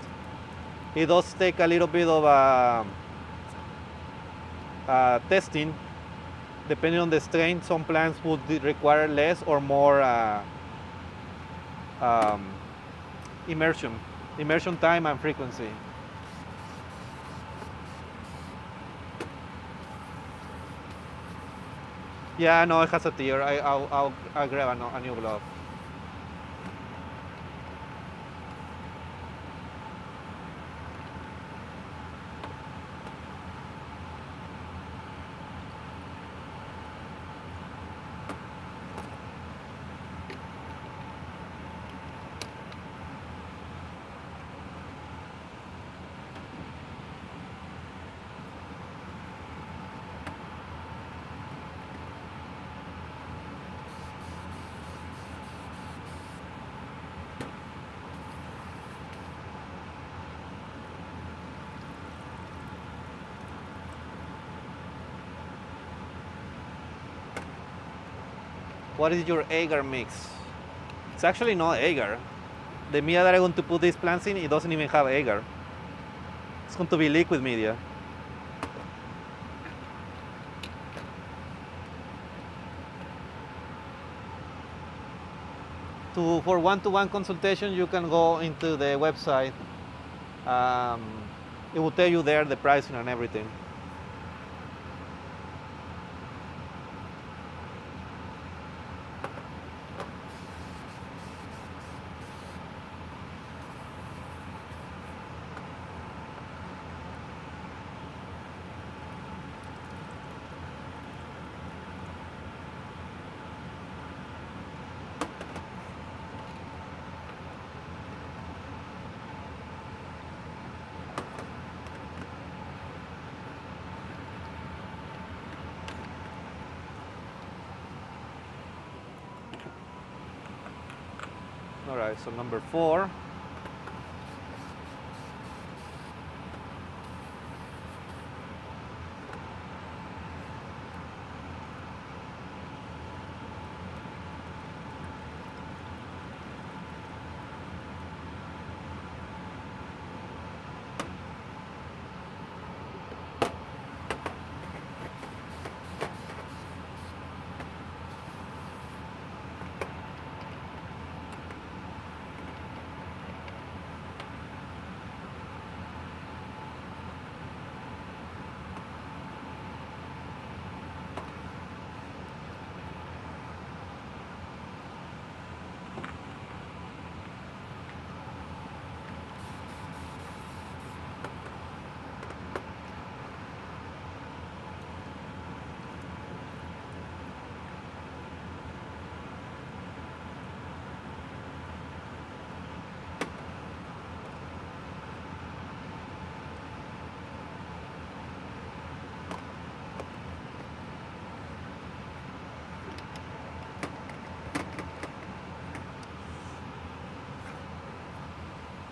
Speaker 1: It does take a little bit of testing, Depending on the strain, some plants would require less or more um, immersion time and frequency. Yeah, no, it has a tear. I'll grab a new glove. What is your agar mix? It's actually not agar. The media that I'm going to put these plants in, it doesn't even have agar. It's going to be liquid media. For one-to-one consultation, you can go into the website. It will tell you there the pricing and everything. All right, so number 4.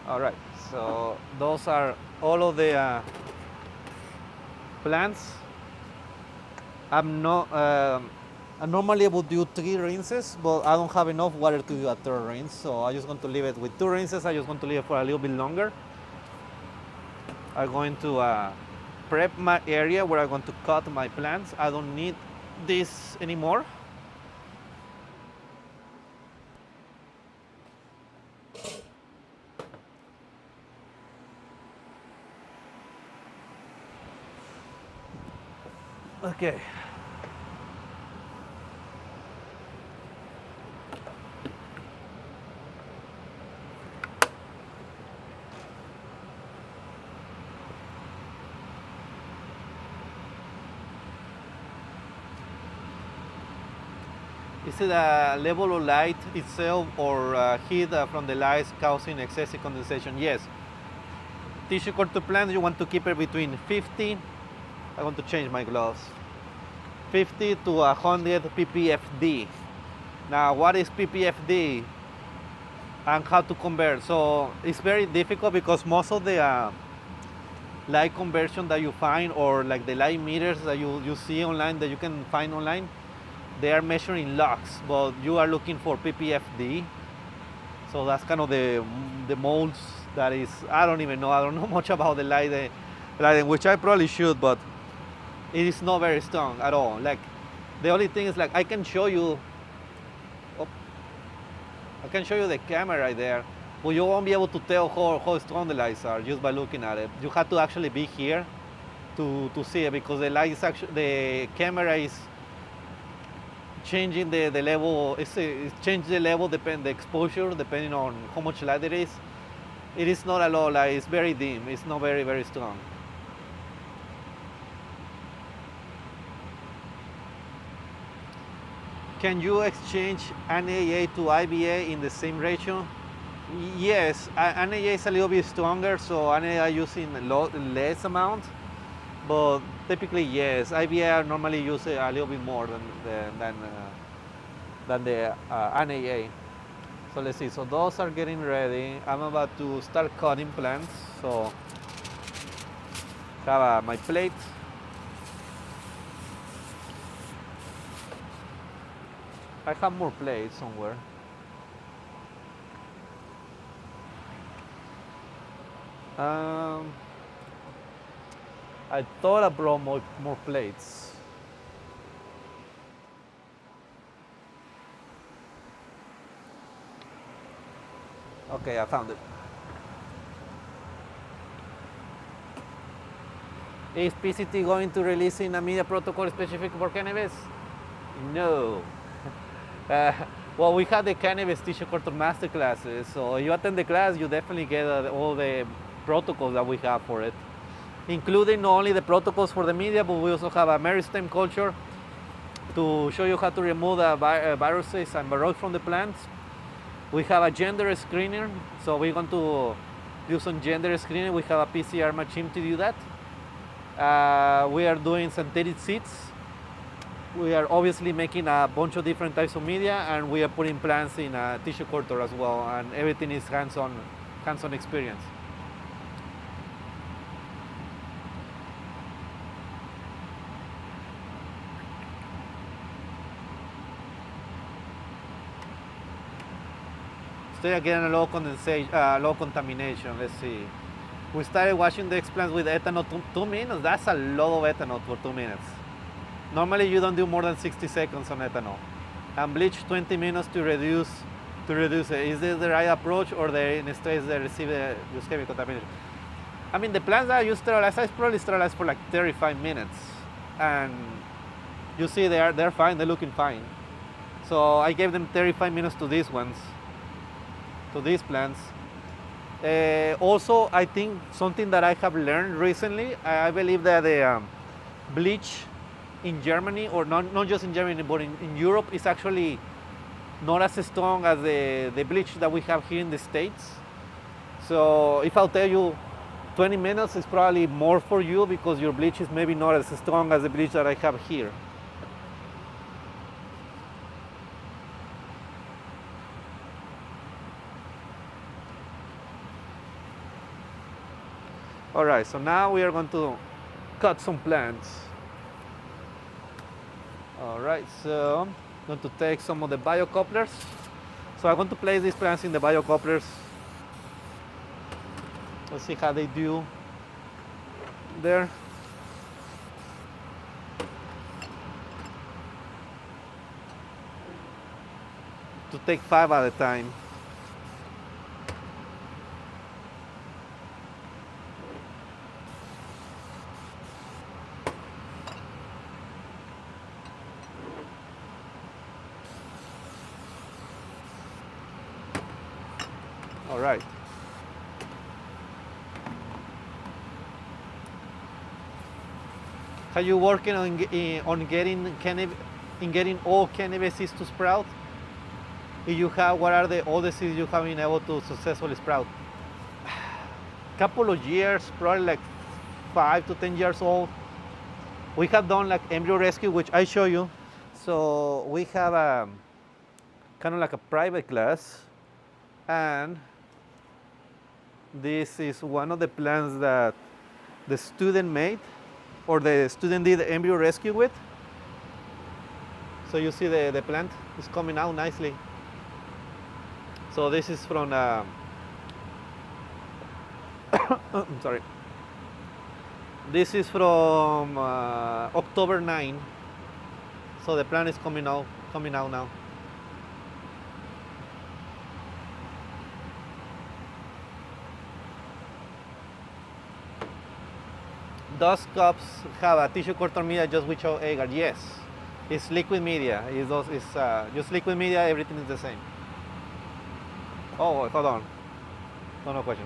Speaker 1: All right, so those are all of the plants. I normally would do 3 rinses, but I don't have enough water to do a 3rd rinse, so I'm just going to leave it with 2 rinses. I'm just going to leave it for a little bit longer. I'm going to prep my area where I'm going to cut my plants. I don't need this anymore. Okay. Is it a level of light itself or heat from the lights causing excessive condensation? Yes. Tissue culture plants, you want to keep it between 50, I want to change my gloves, 50 to 100 ppfd. Now, what is ppfd and how to convert? So it's very difficult because most of the light conversion that you find, or like the light meters that you see online, that you can find online, they are measuring lux, but you are looking for ppfd. So that's kind of the molds that is, I don't know much about the lighting, which I probably should, but it is not very strong at all. Like The only thing is like I can show you, oh, I can show you the camera right there, but you won't be able to tell how strong the lights are just by looking at it. You have to actually be here to see it, because the light is actually, the camera is changing the level, it's changing the level, the exposure depending on how much light it is. It is not a lot light, it's very dim, it's not very, very strong. Can you exchange NAA to IBA in the same ratio? Yes, NAA is a little bit stronger, so NAA using less amount, but typically yes, IBA normally use a little bit more than the NAA. So let's see, so those are getting ready. I'm about to start cutting plants, so have my plate. I have more plates somewhere. I thought I brought more plates. Okay, I found it. Is PCT going to release in a media protocol specific for cannabis? No. Well, we had the Cannabis tissue culture master classes, so you attend the class, you definitely get all the protocols that we have for it, including not only the protocols for the media, but we also have a meristem culture to show you how to remove the viruses and varroa from the plants. We have a gender screener, so we're going to do some gender screening. We have a PCR machine to do that. We are doing synthetic seeds. We are obviously making a bunch of different types of media, and we are putting plants in a tissue culture as well, and everything is hands-on experience. Still again a low condensation, low contamination. Let's see. We started washing the explants with ethanol 2 minutes. That's a lot of ethanol for 2 minutes. Normally you don't do more than 60 seconds on ethanol. And bleach 20 minutes to reduce it. Is this the right approach, or instead they receive just chemical contamination? I mean, the plants that you sterilize, I probably sterilize for like 35 minutes. And you see they're fine, they're looking fine. So I gave them 35 minutes to these ones, to these plants. Also, I think something that I have learned recently, I believe that the bleach in Germany, or not just in Germany, but in Europe, is actually not as strong as the bleach that we have here in the States. So if I'll tell you 20 minutes is probably more for you, because your bleach is maybe not as strong as the bleach that I have here. All right, so now we are going to cut some plants. All right, so I'm going to take some of the Biocouplers. So I'm going to place these plants in the Biocouplers. Let's see how they do there. To take 5 at a time. All right. Are you working on getting all cannabis seeds to sprout? If you have, what are all the seeds you have been able to successfully sprout? Couple of years, probably like 5 to 10 years old. We have done like embryo rescue, which I show you. So we have a kind of like a private class, and this is one of the plants that the student made, or the student did the embryo rescue with. So you see the plant is coming out nicely. So this is from, I'm sorry. This is from October 9. So the plant is coming out now. Those cups have a tissue culture media just without agar. Yes, it's liquid media. It's just liquid media. Everything is the same. Oh, hold on. No question.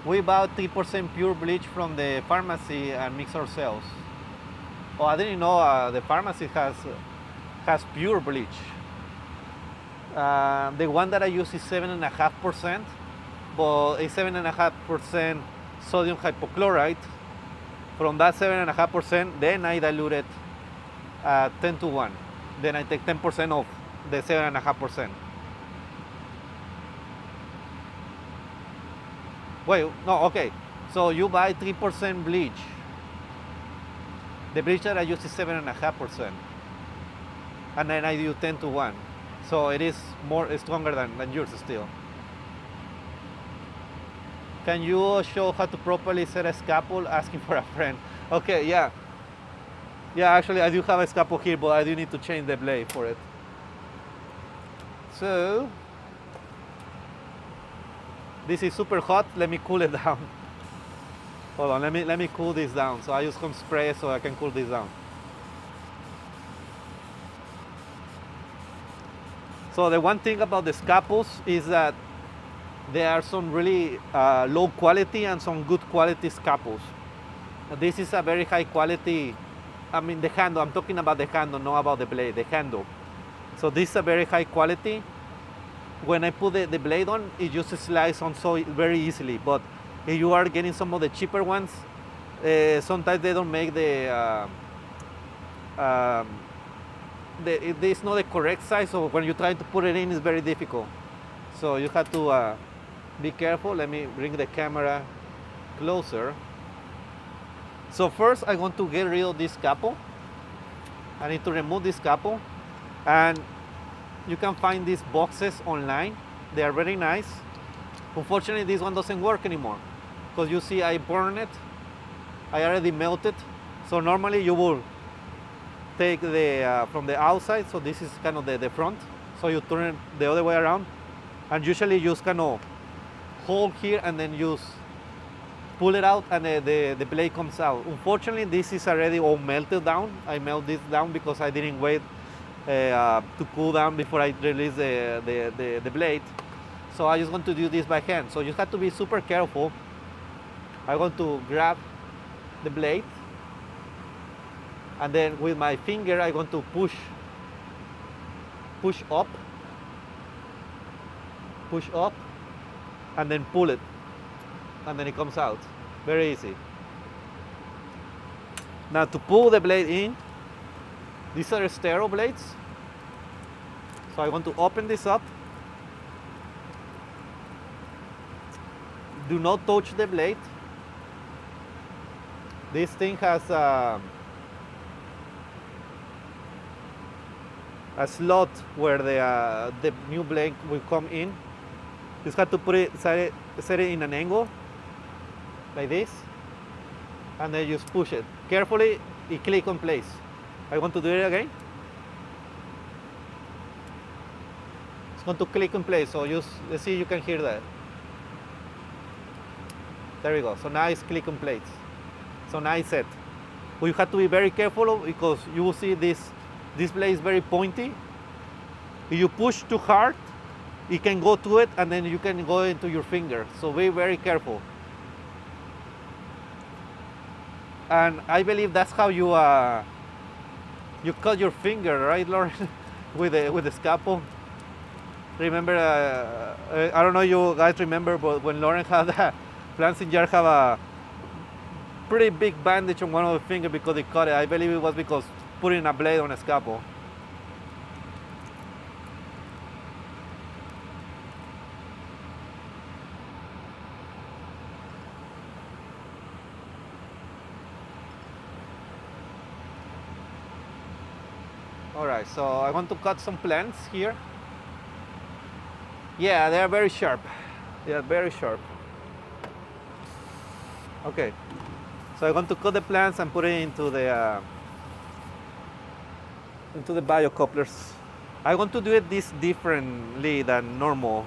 Speaker 1: We bought 3% pure bleach from the pharmacy and mix ourselves. Oh, I didn't know the pharmacy has pure bleach. The one that I use is 7.5%, but it's 7.5% sodium hypochlorite. From that 7.5%, then I dilute it 10:1. Then I take 10% of the 7.5%. Wait, no, okay. So you buy 3% bleach. The bleach that I use is 7.5%. And then I do 10:1. So it is stronger than yours still. Can you show how to properly set a scalpel? Asking for a friend. Okay, yeah. Yeah, actually I do have a scalpel here, but I do need to change the blade for it. So, this is super hot. Let me cool it down. Hold on, let me cool this down. So I use some spray so I can cool this down. So the one thing about the scalpels is that there are some really low quality and some good quality scalpels. This is a very high quality. I mean the handle. I'm talking about the handle, not about the blade. The handle. So this is a very high quality. When I put the blade on, it just slides on so very easily. But if you are getting some of the cheaper ones, sometimes they don't make it's not the correct size. So when you try to put it in, it's very difficult. So you have to be careful. Let me bring the camera closer. So first, I want to get rid of this scalpel. I need to remove this scalpel, and you can find these boxes online. They are very nice. Unfortunately, this one doesn't work anymore because you see I burned it. I already melted. So normally you will take the from the outside. So this is kind of the front. So you turn it the other way around, and usually you just kind of hold here and then use pull it out, and the blade comes out. Unfortunately, this is already all melted down. I melt this down because I didn't wait to cool down before I release the blade. So I just want to do this by hand. So you have to be super careful. I want to grab the blade, and then with my finger I want to push up, and then pull it, and then it comes out. Very easy. Now to pull the blade in, these are sterile blades. So I want to open this up. Do not touch the blade. This thing has a slot where the new blade will come in. You just have to put it, set it in an angle, like this, and then just push it. Carefully, it click on place. I want to do it again. It's going to click in place, so let's see if you can hear that. There we go. So now it's click in place. So now it's set. But you have to be very careful because you will see this blade is very pointy. If you push too hard, it can go to it, and then you can go into your finger. So be very careful. And I believe that's how you cut your finger, right, Lauren? with the scalpel. Remember, I don't know you guys remember, but when Lauren had plants in jar, have a pretty big bandage on one of the fingers because they cut it. I believe it was because putting a blade on a scalpel. Alright, so I want to cut some plants here. Yeah, they are very sharp. They are very sharp. Okay, so I want to cut the plants and put it into the into the biocouplers. I want to do it this differently than normal.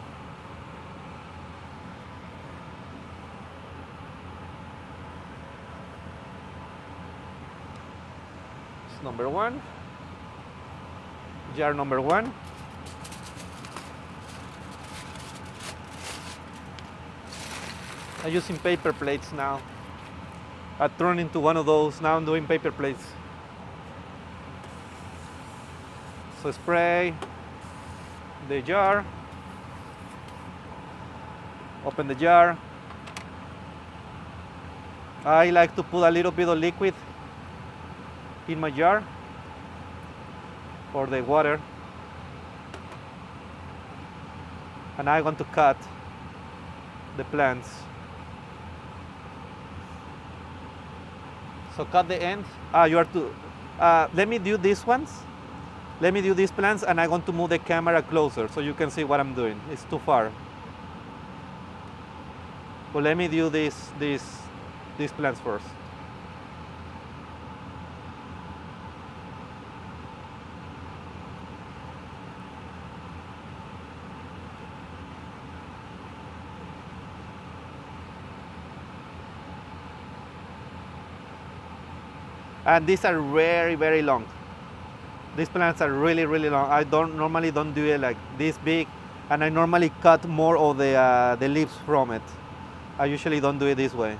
Speaker 1: It's number one. Jar number one. I'm using paper plates now. I turned into one of those. Now I'm doing paper plates. So spray the jar. Open the jar. I like to put a little bit of liquid in my jar for the water. And I want to cut the plants. So cut the ends. You are to. Let me do these ones. Let me do these plants, and I want to move the camera closer so you can see what I'm doing. It's too far. Well, let me do these plants first. And these are very, very long. These plants are really, really long. I normally don't do it like this big, and I normally cut more of the leaves from it. I usually don't do it this way.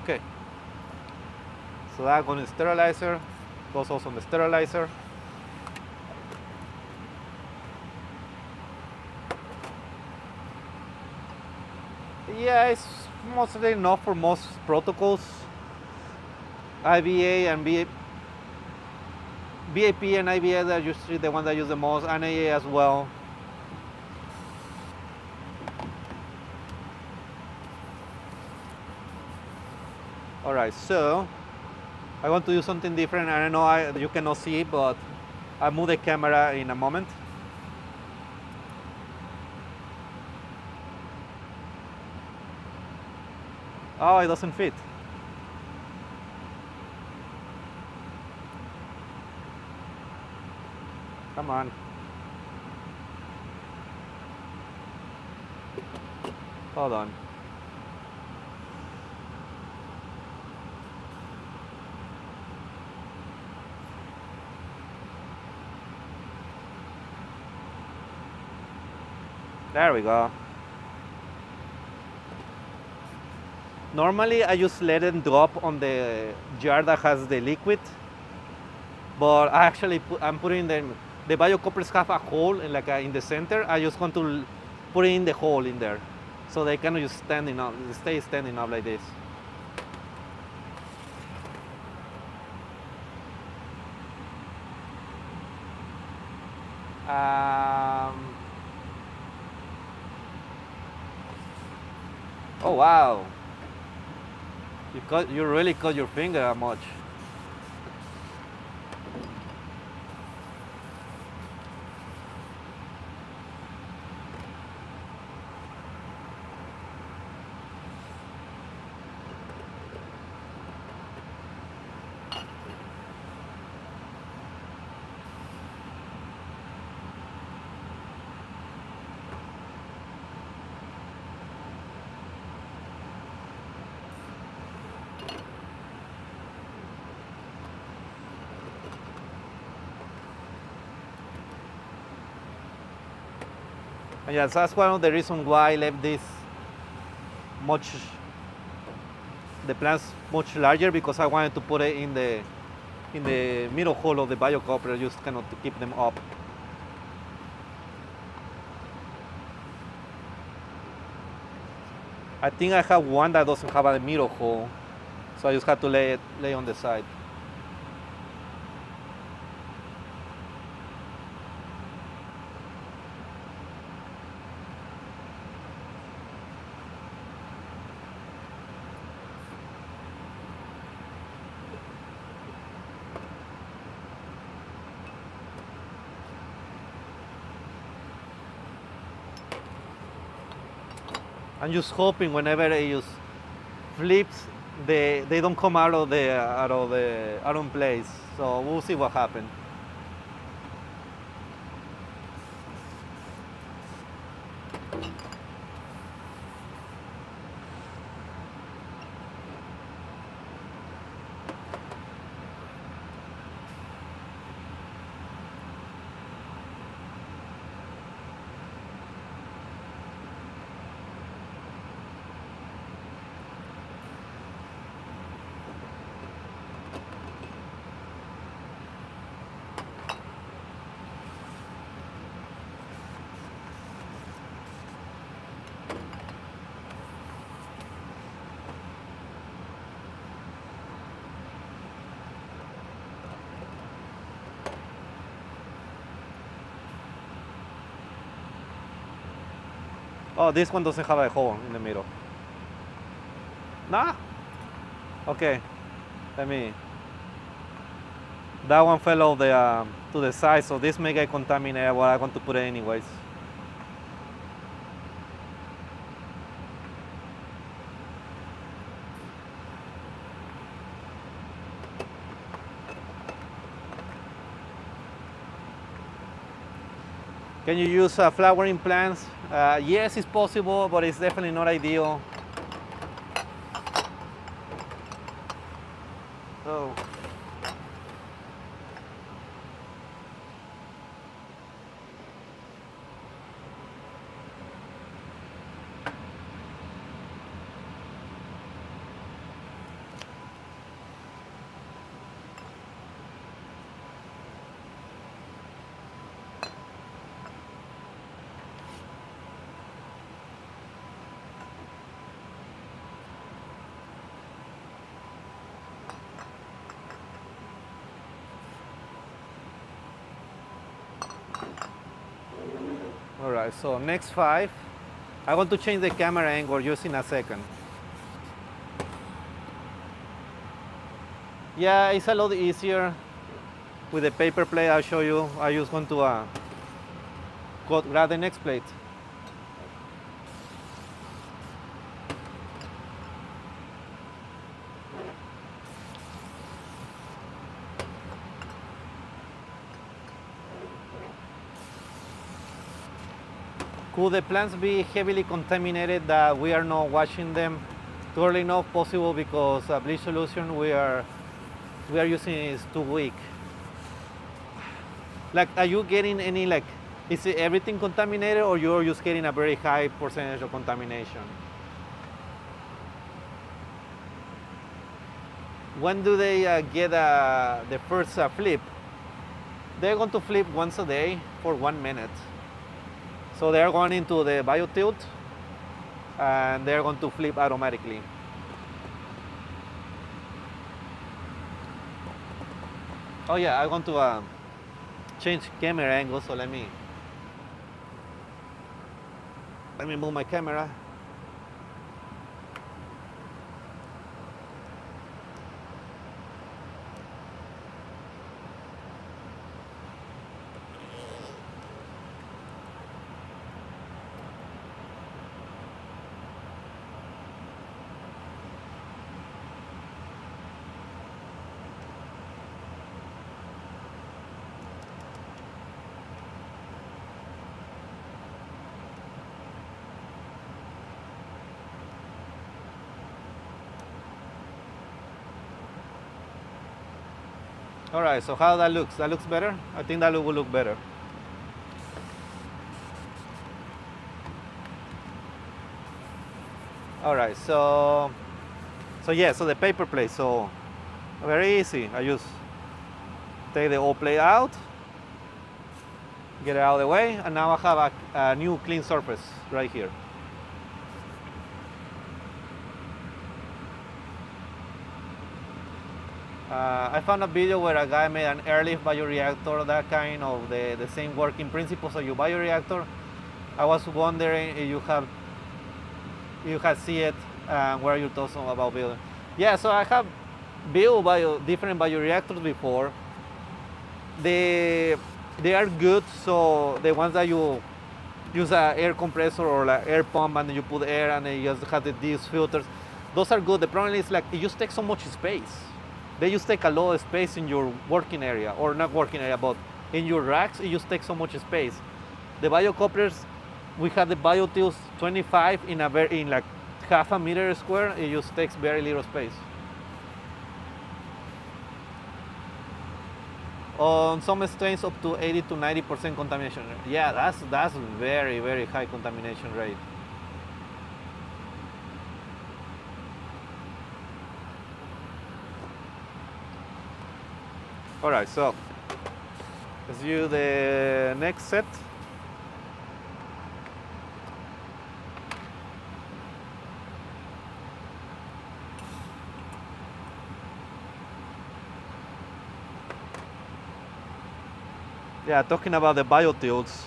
Speaker 1: Okay, so that goes in the sterilizer, goes also in the sterilizer. Yeah, it's mostly enough for most protocols. IVA and BAP and IVA are usually the ones that use the most, NAA as well. Alright, so I want to do something different. I know you cannot see it, but I'll move the camera in a moment. Oh, it doesn't fit. Come on. Hold on. There we go. Normally I just let it drop on the jar that has the liquid, but I'm putting the biocouplers have a hole in the center. I just want to put it in the hole in there, so they can just stay standing up like this. Oh wow! You really cut your finger that much. And yes, that's one of the reasons why I left the plants much larger, because I wanted to put it in the middle hole of the biocoupler, just kind of to keep them up. I think I have one that doesn't have a middle hole, so I just have to lay on the side. I'm just hoping whenever I use flips, they don't come out of place. So we'll see what happens. Oh, this one doesn't have a hole in the middle. Nah? Okay. Let me. That one fell off to the side, so this may get contaminated. Well, I want to put it anyways. Can you use flowering plants? Yes, it's possible, but it's definitely not ideal. Oh. All right, so next 5. I want to change the camera angle just in a second. Yeah, it's a lot easier with the paper plate. I'll show you. I just want to grab the next plate. Could the plants be heavily contaminated that we are not washing them thoroughly enough? Possible, because bleach solution we are using is too weak. Like, are you getting any, like, is it everything contaminated, or you're just getting a very high percentage of contamination? When do they get the first flip? They're going to flip once a day for 1 minute. So they're going into the BioTilt, and they're going to flip automatically. Oh yeah, I want to change camera angle, so let me move my camera. All right, so how that looks? That looks better? I think that will look better. All right, so yeah, so the paper plate, so very easy. I just take the old plate out, get it out of the way, and now I have a new clean surface right here. I found a video where a guy made an airlift bioreactor, that kind of the same working principles of your bioreactor. I was wondering if you have seen it, where you're talking about building. Yeah, so I have built different bioreactors before. They are good. So the ones that you use an air compressor or like air pump, and then you put air, and then you just have these filters. Those are good. The problem is like it just takes so much space. They just take a lot of space in your working area, or not working area, but in your racks, it just takes so much space. The Biocouplers, we have the BioTools 25 in like half a meter square. It just takes very little space. On some strains, up to 80 to 90% contamination rate. Yeah, that's very, very high contamination rate. All right, so let's do the next set. Yeah, talking about the BioTools,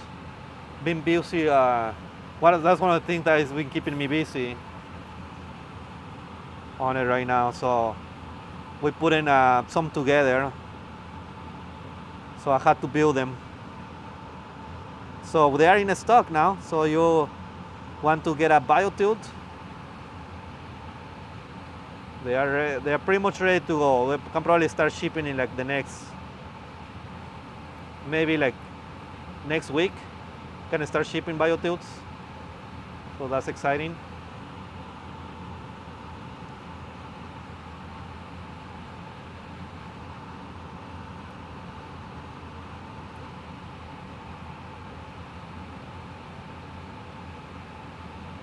Speaker 1: been busy. That's one of the things that has been keeping me busy on it right now. So we put in some together. So I had to build them. So they are in stock now. So you want to get a BioTool? They are pretty much ready to go. We can probably start shipping in like the next. Maybe like next week, can start shipping BioTools. So that's exciting.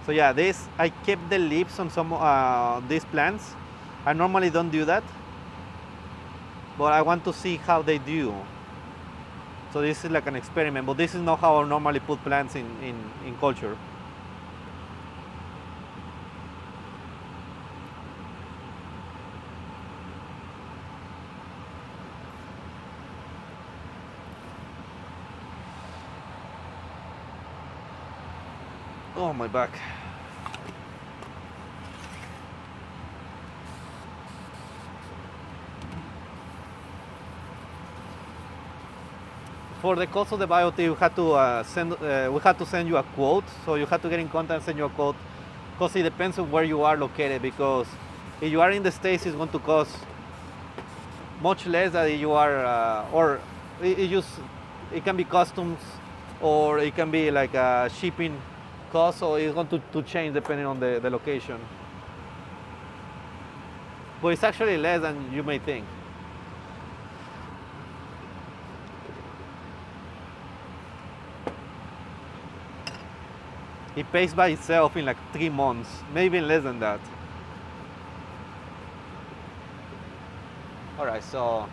Speaker 1: So yeah, I kept the leaves on some these plants. I normally don't do that, but I want to see how they do. So this is like an experiment, but this is not how I normally put plants in culture. Oh, my back. For the cost of the BioT, we had to send you a quote. So you had to get in contact and send you a quote, because it depends on where you are located. Because if you are in the States, it's going to cost much less than if you are, or it can be customs, or it can be like a shipping cost. So it's going to change depending on the location. But it's actually less than you may think. It pays by itself in like 3 months, maybe less than that. All right, so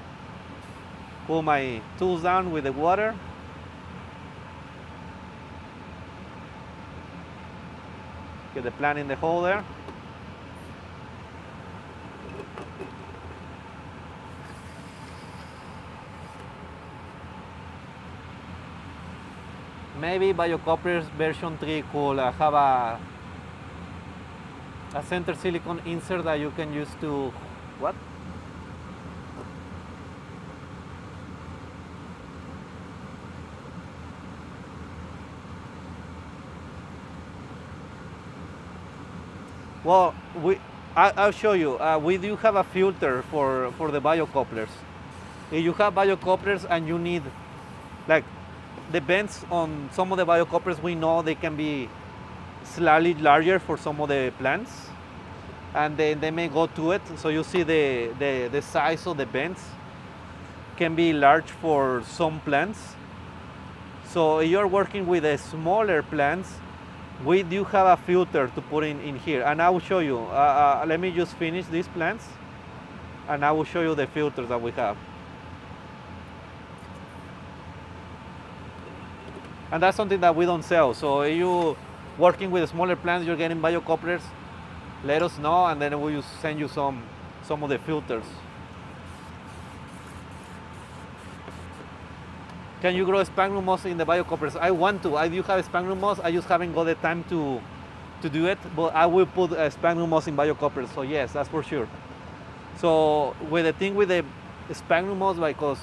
Speaker 1: pull my tools down with the water. Get the plant in the hole there. Maybe Biocouplers version 3 could have a center silicone insert that you can use to, what? Well, I'll show you. We do have a filter for the Biocouplers. If you have Biocouplers and you need, like, the vents on some of the Biocouplers, we know they can be slightly larger for some of the plants, and then they may go to it. So you see the size of the vents can be large for some plants. So if you're working with the smaller plants, we do have a filter to put in here, and I will show you. Let me just finish these plants, and I will show you the filters that we have. And that's something that we don't sell. So if you working with smaller plants, you're getting Biocouplers, let us know, and then we'll send you some of the filters. Can you grow sphagnum moss in the Biocouplers? I want to. I do have sphagnum moss. I just haven't got the time to do it, but I will put sphagnum moss in Biocouplers. So yes, that's for sure. So with the thing with the sphagnum moss, because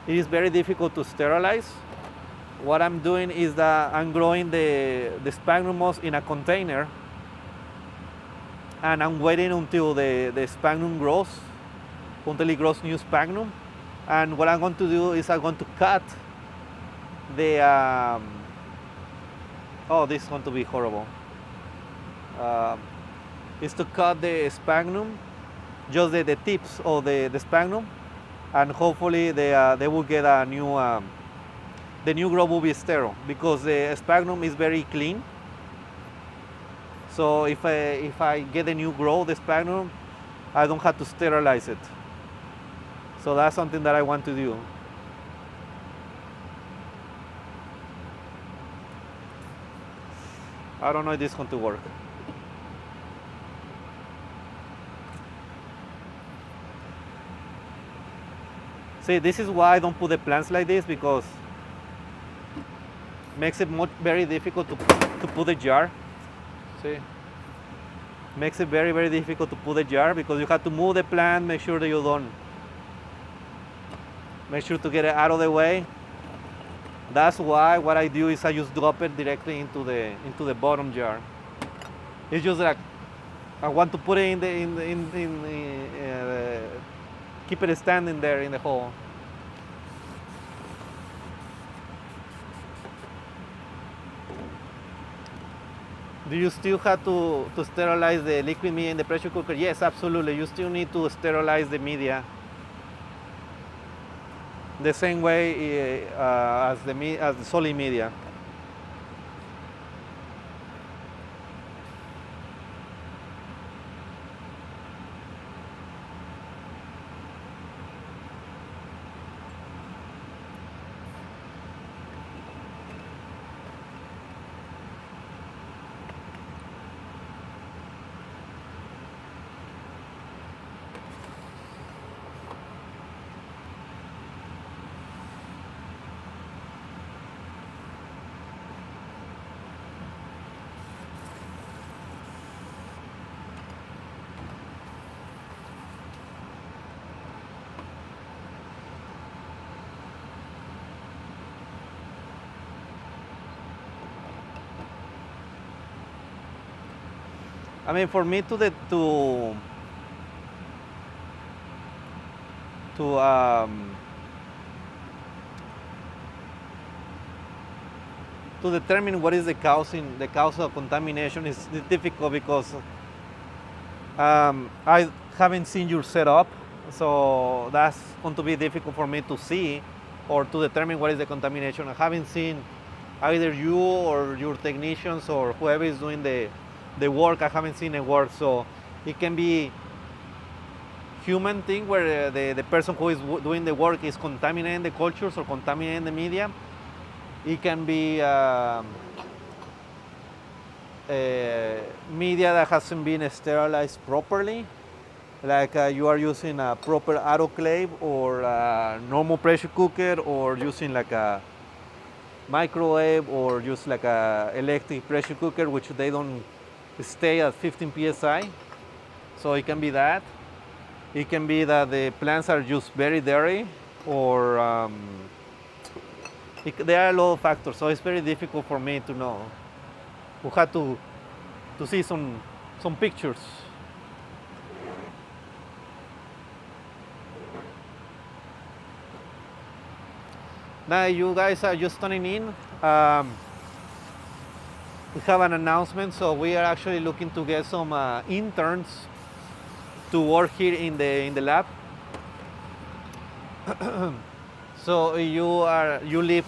Speaker 1: it is very difficult to sterilize, what I'm doing is that I'm growing the sphagnum moss in a container, and I'm waiting until the sphagnum grows, until it grows new sphagnum. And what I'm going to do is I'm going to cut the, oh, this is going to be horrible. Is to cut the sphagnum, just the tips of the sphagnum, and hopefully they will get a new, the new growth will be sterile, because the sphagnum is very clean. So if I get a new growth, the sphagnum, I don't have to sterilize it. So that's something that I want to do. I don't know if this is going to work. See, this is why I don't put the plants like this, because it makes it very difficult to put the jar. See? Makes it very, very difficult to put the jar, because you have to move the plant, make sure that you don't, make sure to get it out of the way. That's why what I do is I just drop it directly into the bottom jar. It's just like I want to put it keep it standing there in the hole. Do you still have to sterilize the liquid media in the pressure cooker? Yes, absolutely. You still need to sterilize the media the same way as the solid media. I mean, for me to determine what is the cause of contamination is difficult, because I haven't seen your setup, so that's going to be difficult for me to see or to determine what is the contamination. I haven't seen either you or your technicians or whoever is doing the work. I haven't seen it work, so it can be human thing where the person who is doing the work is contaminating the cultures or contaminating the media. It can be media that hasn't been sterilized properly, like you are using a proper autoclave or a normal pressure cooker, or using like a microwave, or just like a electric pressure cooker, which they don't stay at 15 psi. So it can be that. It can be that the plants are just very dirty, or there are a lot of factors. So it's very difficult for me to know. We have to see some pictures. Now you guys are just tuning in. We have an announcement, so we are actually looking to get some interns to work here in the lab. So you live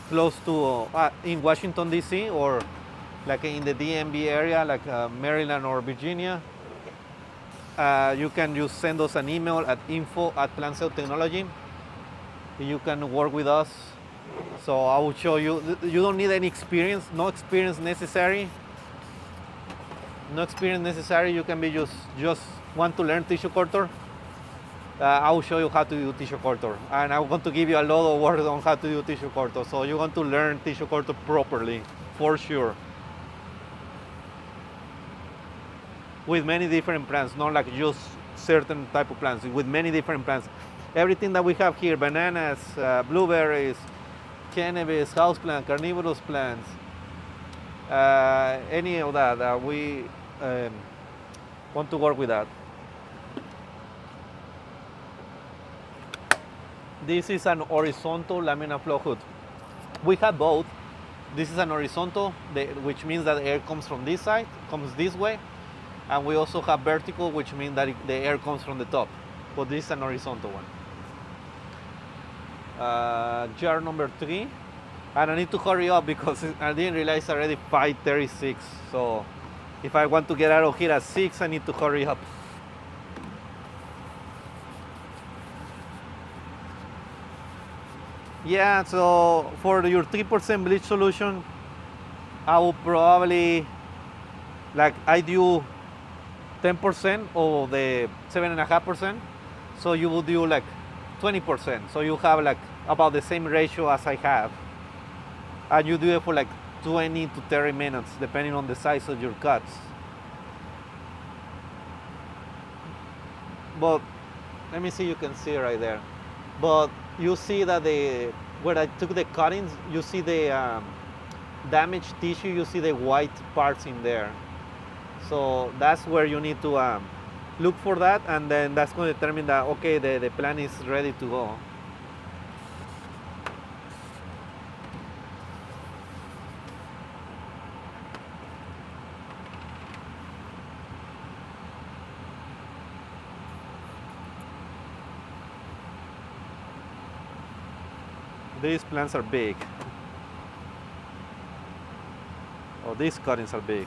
Speaker 1: close to in Washington D.C. or like in the DMV area, like Maryland or Virginia. You can just send us an email at info@Plant Cell Technology. You can work with us. So I will show you. You don't need any experience. No experience necessary. No experience necessary. You can be just want to learn tissue culture. I will show you how to do tissue culture, and I'm going to give you a lot of work on how to do tissue culture. So you want to learn tissue culture properly, for sure. With many different plants, not like just certain type of plants. With many different plants. Everything that we have here, bananas, blueberries, cannabis, houseplant, carnivorous plants, any of that. We want to work with that. This is an horizontal laminar flow hood. We have both. This is an horizontal, which means that the air comes from this side, comes this way. And we also have vertical, which means that the air comes from the top. But this is an horizontal one. Jar number 3. And I need to hurry up because I didn't realize already 5:36. So if I want to get out of here at 6, I need to hurry up. Yeah, so for your 3% bleach solution, I will probably, like, I do 10% of the 7.5%. So you will do like 20%. So you have like about the same ratio as I have. And you do it for like 20 to 30 minutes, depending on the size of your cuts. But let me see, you can see right there. But you see that where I took the cuttings, you see the damaged tissue, you see the white parts in there. So that's where you need to look for that, and then that's going to determine that, okay, the plant is ready to go. These plants are big. Oh, these cuttings are big.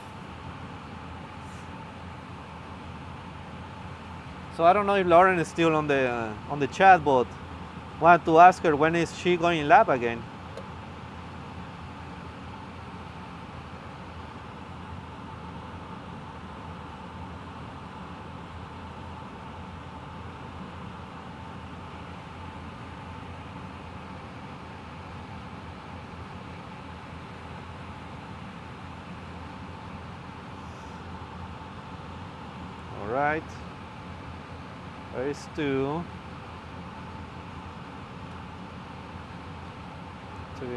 Speaker 1: So I don't know if Lauren is still on the chat, but wanted to ask her, when is she going in lab again? All right. There is 2, 3.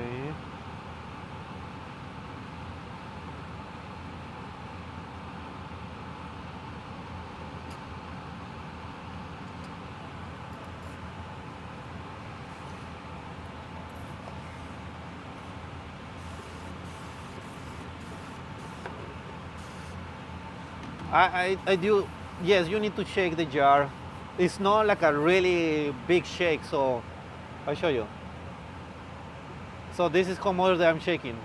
Speaker 1: I do, yes, you need to shake the jar. It's not like a really big shake, so I'll show you. So this is how much that I'm shaking.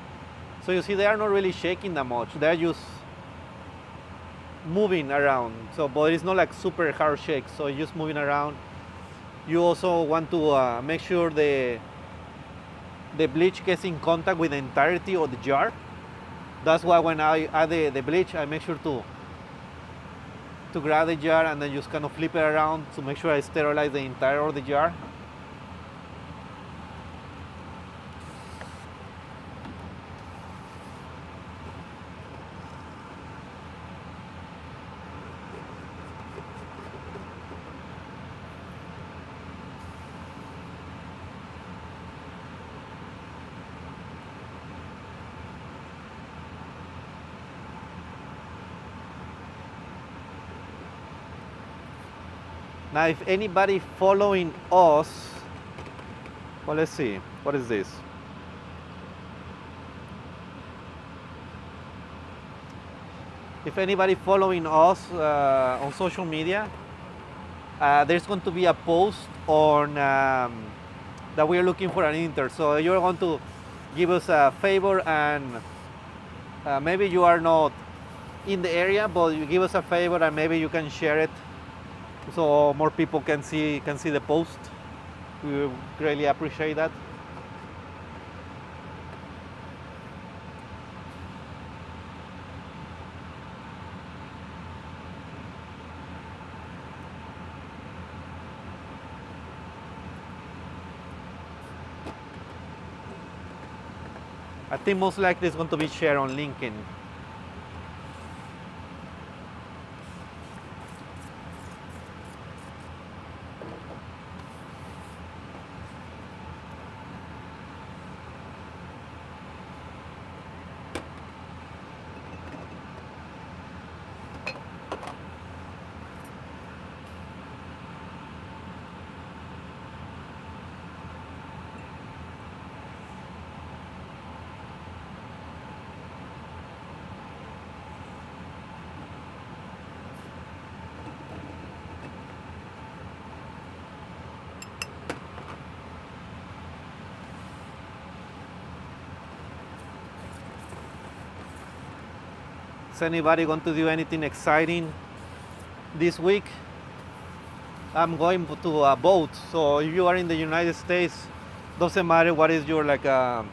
Speaker 1: So you see they are not really shaking that much. They're just moving around. So, but it's not like super hard shake, so it's just moving around. You also want to make sure the bleach gets in contact with the entirety of the jar. That's why when I add the bleach, I make sure to grab the jar and then just kind of flip it around to make sure I sterilize the entire of the jar. Now, if anybody following us, well, let's see, what is this? If anybody following us on social media, there's going to be a post on that we are looking for an intern. So you're going to give us a favor, and maybe you are not in the area, but you give us a favor and maybe you can share it so more people can see the post. We greatly appreciate that. I think most likely it's going to be shared on LinkedIn. Is anybody going to do anything exciting this week? I'm going to a boat, so if you are in the United States, doesn't matter what is your like. I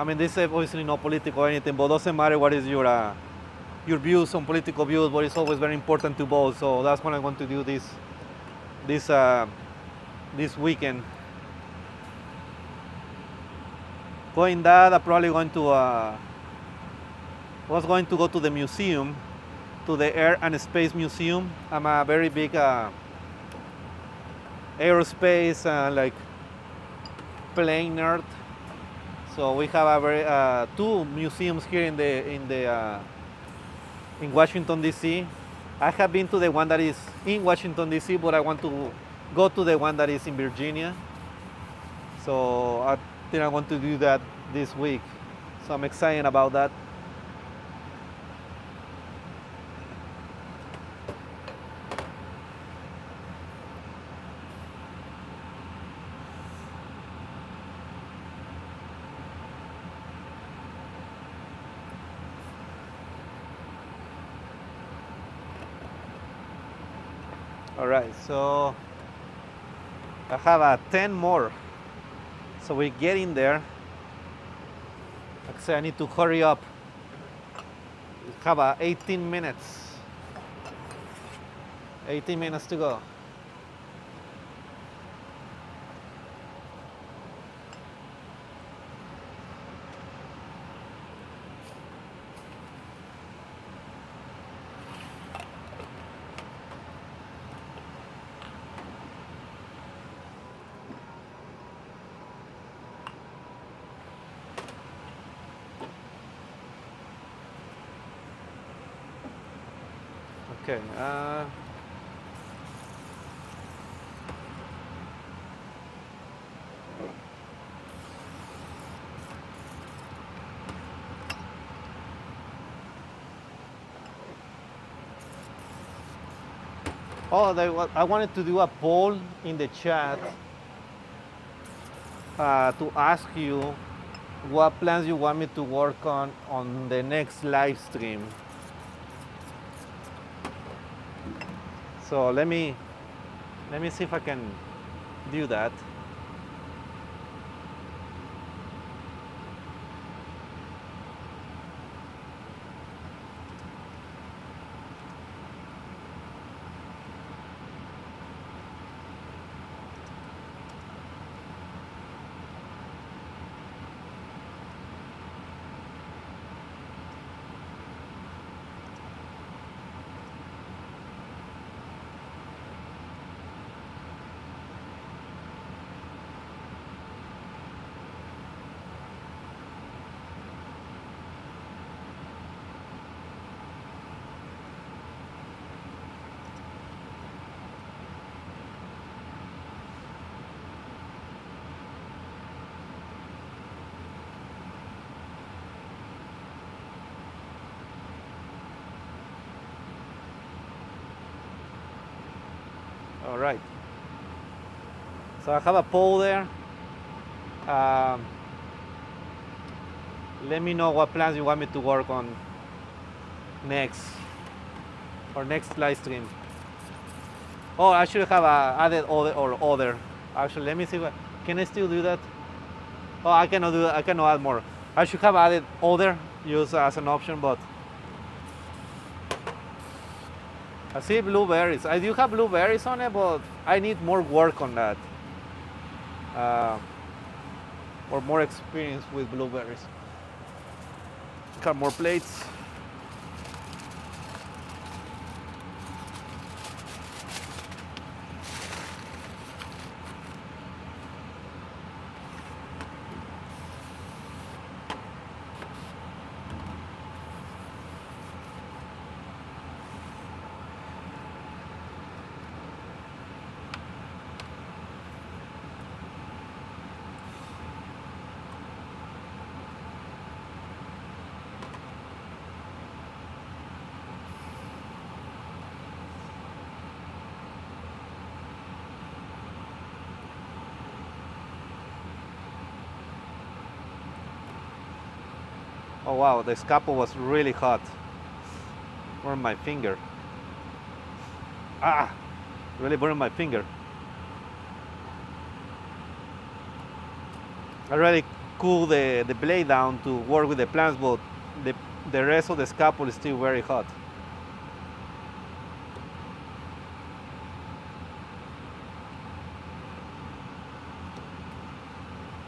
Speaker 1: mean, this is obviously not political or anything, but doesn't matter what is your views on political views, but it's always very important to vote. So that's what I'm going to do this this weekend. Going that, I'm probably going to was going to go to the museum, to the Air and Space Museum. I'm a very big aerospace like plane nerd. So we have a very two museums here in Washington D.C. I have been to the one that is in Washington D.C., but I want to go to the one that is in Virginia. So I think I want to do that this week. So I'm excited about that. All right, so I have 10 more. So we get in there. Like I said, I need to hurry up. We have 18 minutes. 18 minutes to go. Okay. I wanted to do a poll in the chat to ask you what plans you want me to work on the next live stream. So let me see if I can do that. All right. So I have a poll there. Let me know what plans you want me to work on next live stream. Oh, I should have added other. Actually, let me see. Can I still do that? Oh, I cannot do that. I cannot add more. I should have added other use as an option, but I see blueberries. I do have blueberries on it, but I need more work on that. Or more experience with blueberries. Got more plates. Oh wow, the Scalpel was really hot. Burn my finger. Ah, really burned my finger. I really cool the blade down to work with the plants, but the rest of the scalpel is still very hot.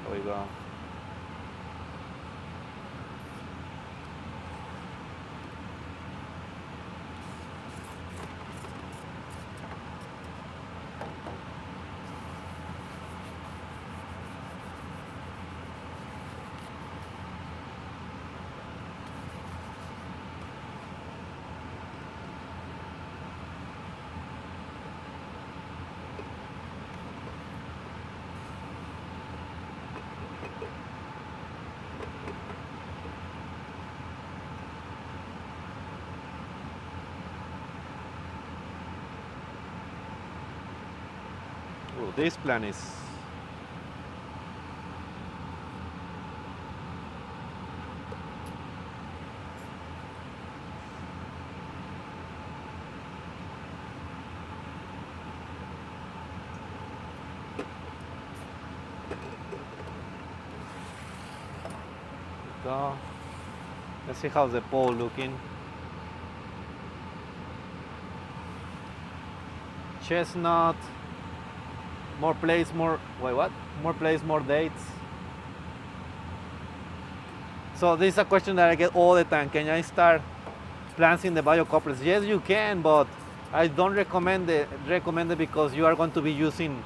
Speaker 1: There we go. Oh, this plant is go. Let's see how's the pole looking. Chestnut. More plays, more. Wait, what? More plays, more dates. So this is a question that I get all the time. Can I start plants in the Biocouplers? Yes, you can, but I don't recommend it because you are going to be using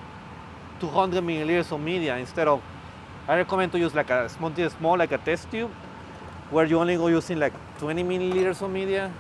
Speaker 1: 200 milliliters of media instead of. I recommend to use like a small like a test tube, where you only go using like 20 milliliters of media.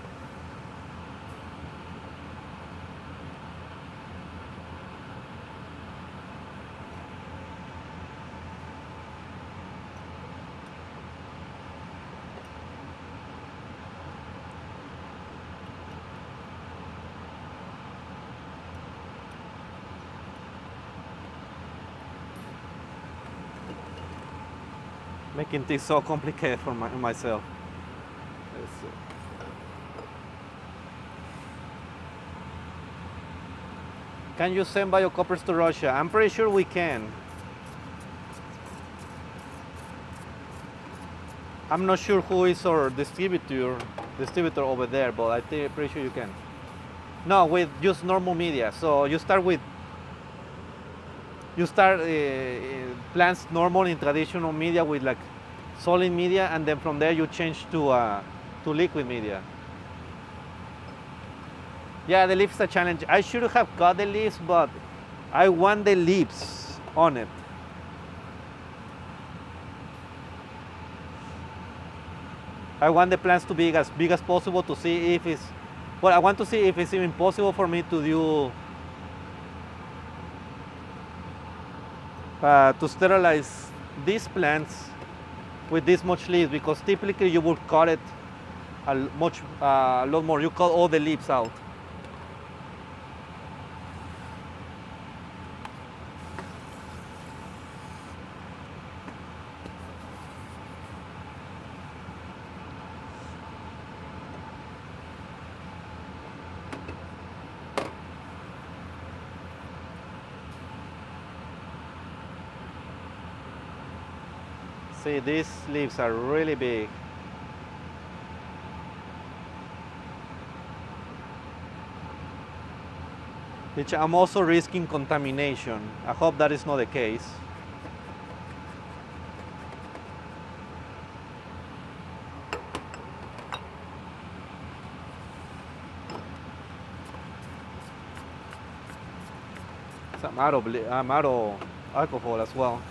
Speaker 1: Making things so complicated for myself. Let's see. Can you send Biocoupers to Russia? I'm pretty sure we can. I'm not sure who is our distributor over there, but I think pretty sure you can. No, with just normal media. So you start plants normal in traditional media with like solid media, and then from there you change to liquid media. Yeah, the leaf is a challenge. I should have cut the leaves, but I want the leaves on it. I want the plants to be as big as possible to see if it's. Well, I want to see if it's even possible for me to do. To sterilize these plants with this much leaves, because typically you would cut it a lot more. You cut all the leaves out. See, these leaves are really big. Which I'm also risking contamination. I hope that is not the case. So I'm out of alcohol as well.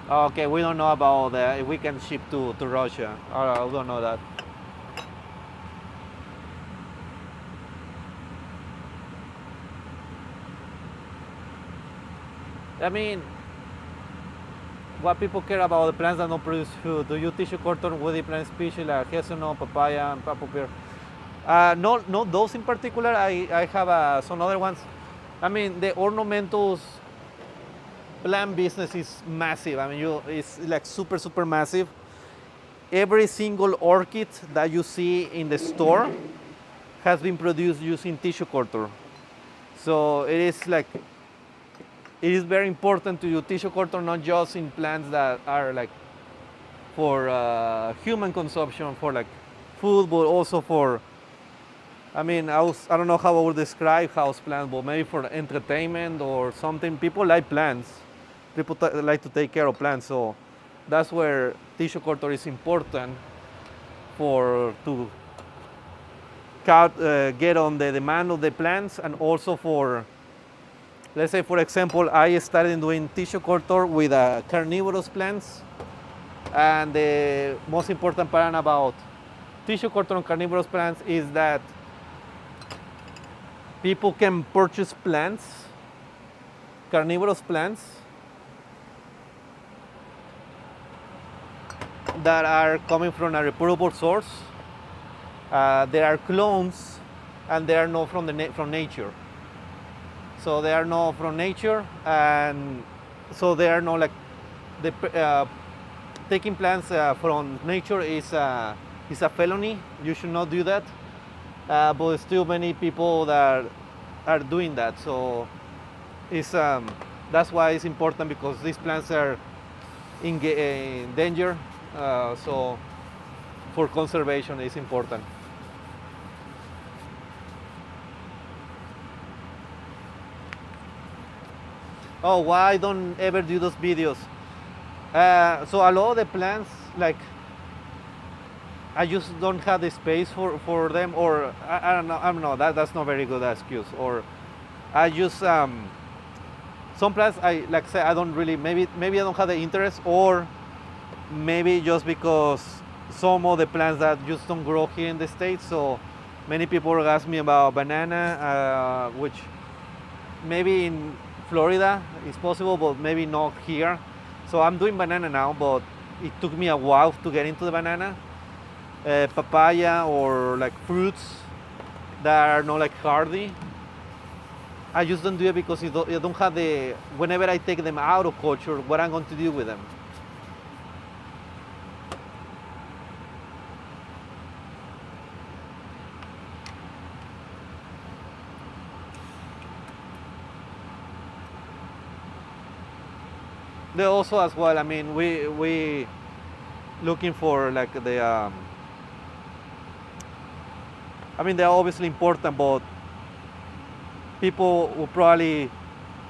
Speaker 1: Okay, we don't know about if we can ship to Russia. We don't know that. I mean, what people care about the plants that don't produce food. Do you tissue culture woody plant species like hazelnut, papaya, and purple pear? Not those in particular. I have some other ones. I mean, the ornamentals plant business is massive. I mean, it's like super massive. Every single orchid that you see in the store has been produced using tissue culture. So it is very important to use tissue culture not just in plants that are like for human consumption, for like food, but also for, I mean, I don't know how I would describe house plants, but maybe for entertainment or something. People like plants. People like to take care of plants, so that's where tissue culture is important for to get on the demand of the plants, and also for, let's say, for example, I started doing tissue culture with carnivorous plants, and the most important part about tissue culture on carnivorous plants is that people can purchase plants, carnivorous plants, that are coming from a reputable source. There are clones, and they are not from nature. So they are not from nature, and so they are not like taking plants from nature is a felony. You should not do that. But still, many people that are doing that. So it's that's why it's important, because these plants are in danger. So for conservation, it's important. Oh, why don't ever do those videos? So a lot of the plants, like, I just don't have the space for them, or I don't know. I don't know. That's not very good excuse. Or I just some plants, I like say I don't really, maybe I don't have the interest, or maybe just because some of the plants that just don't grow here in the States. So many people ask me about banana, which maybe in Florida is possible, but maybe not here. So I'm doing banana now, but it took me a while to get into the banana. Papaya, or like fruits that are not like hardy, I just don't do it because I don't have the, whenever I take them out of culture, what I'm going to do with them. They also as well. I mean, we looking for like the. I mean, they're obviously important, but people will probably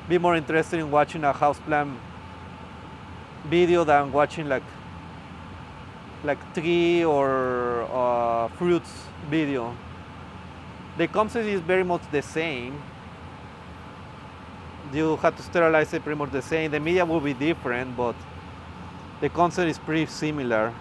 Speaker 1: be more interested in watching a houseplant video than watching like tree or fruits video. The concept is very much the same. You have to sterilize it pretty much the same. The media will be different, but the concept is pretty similar.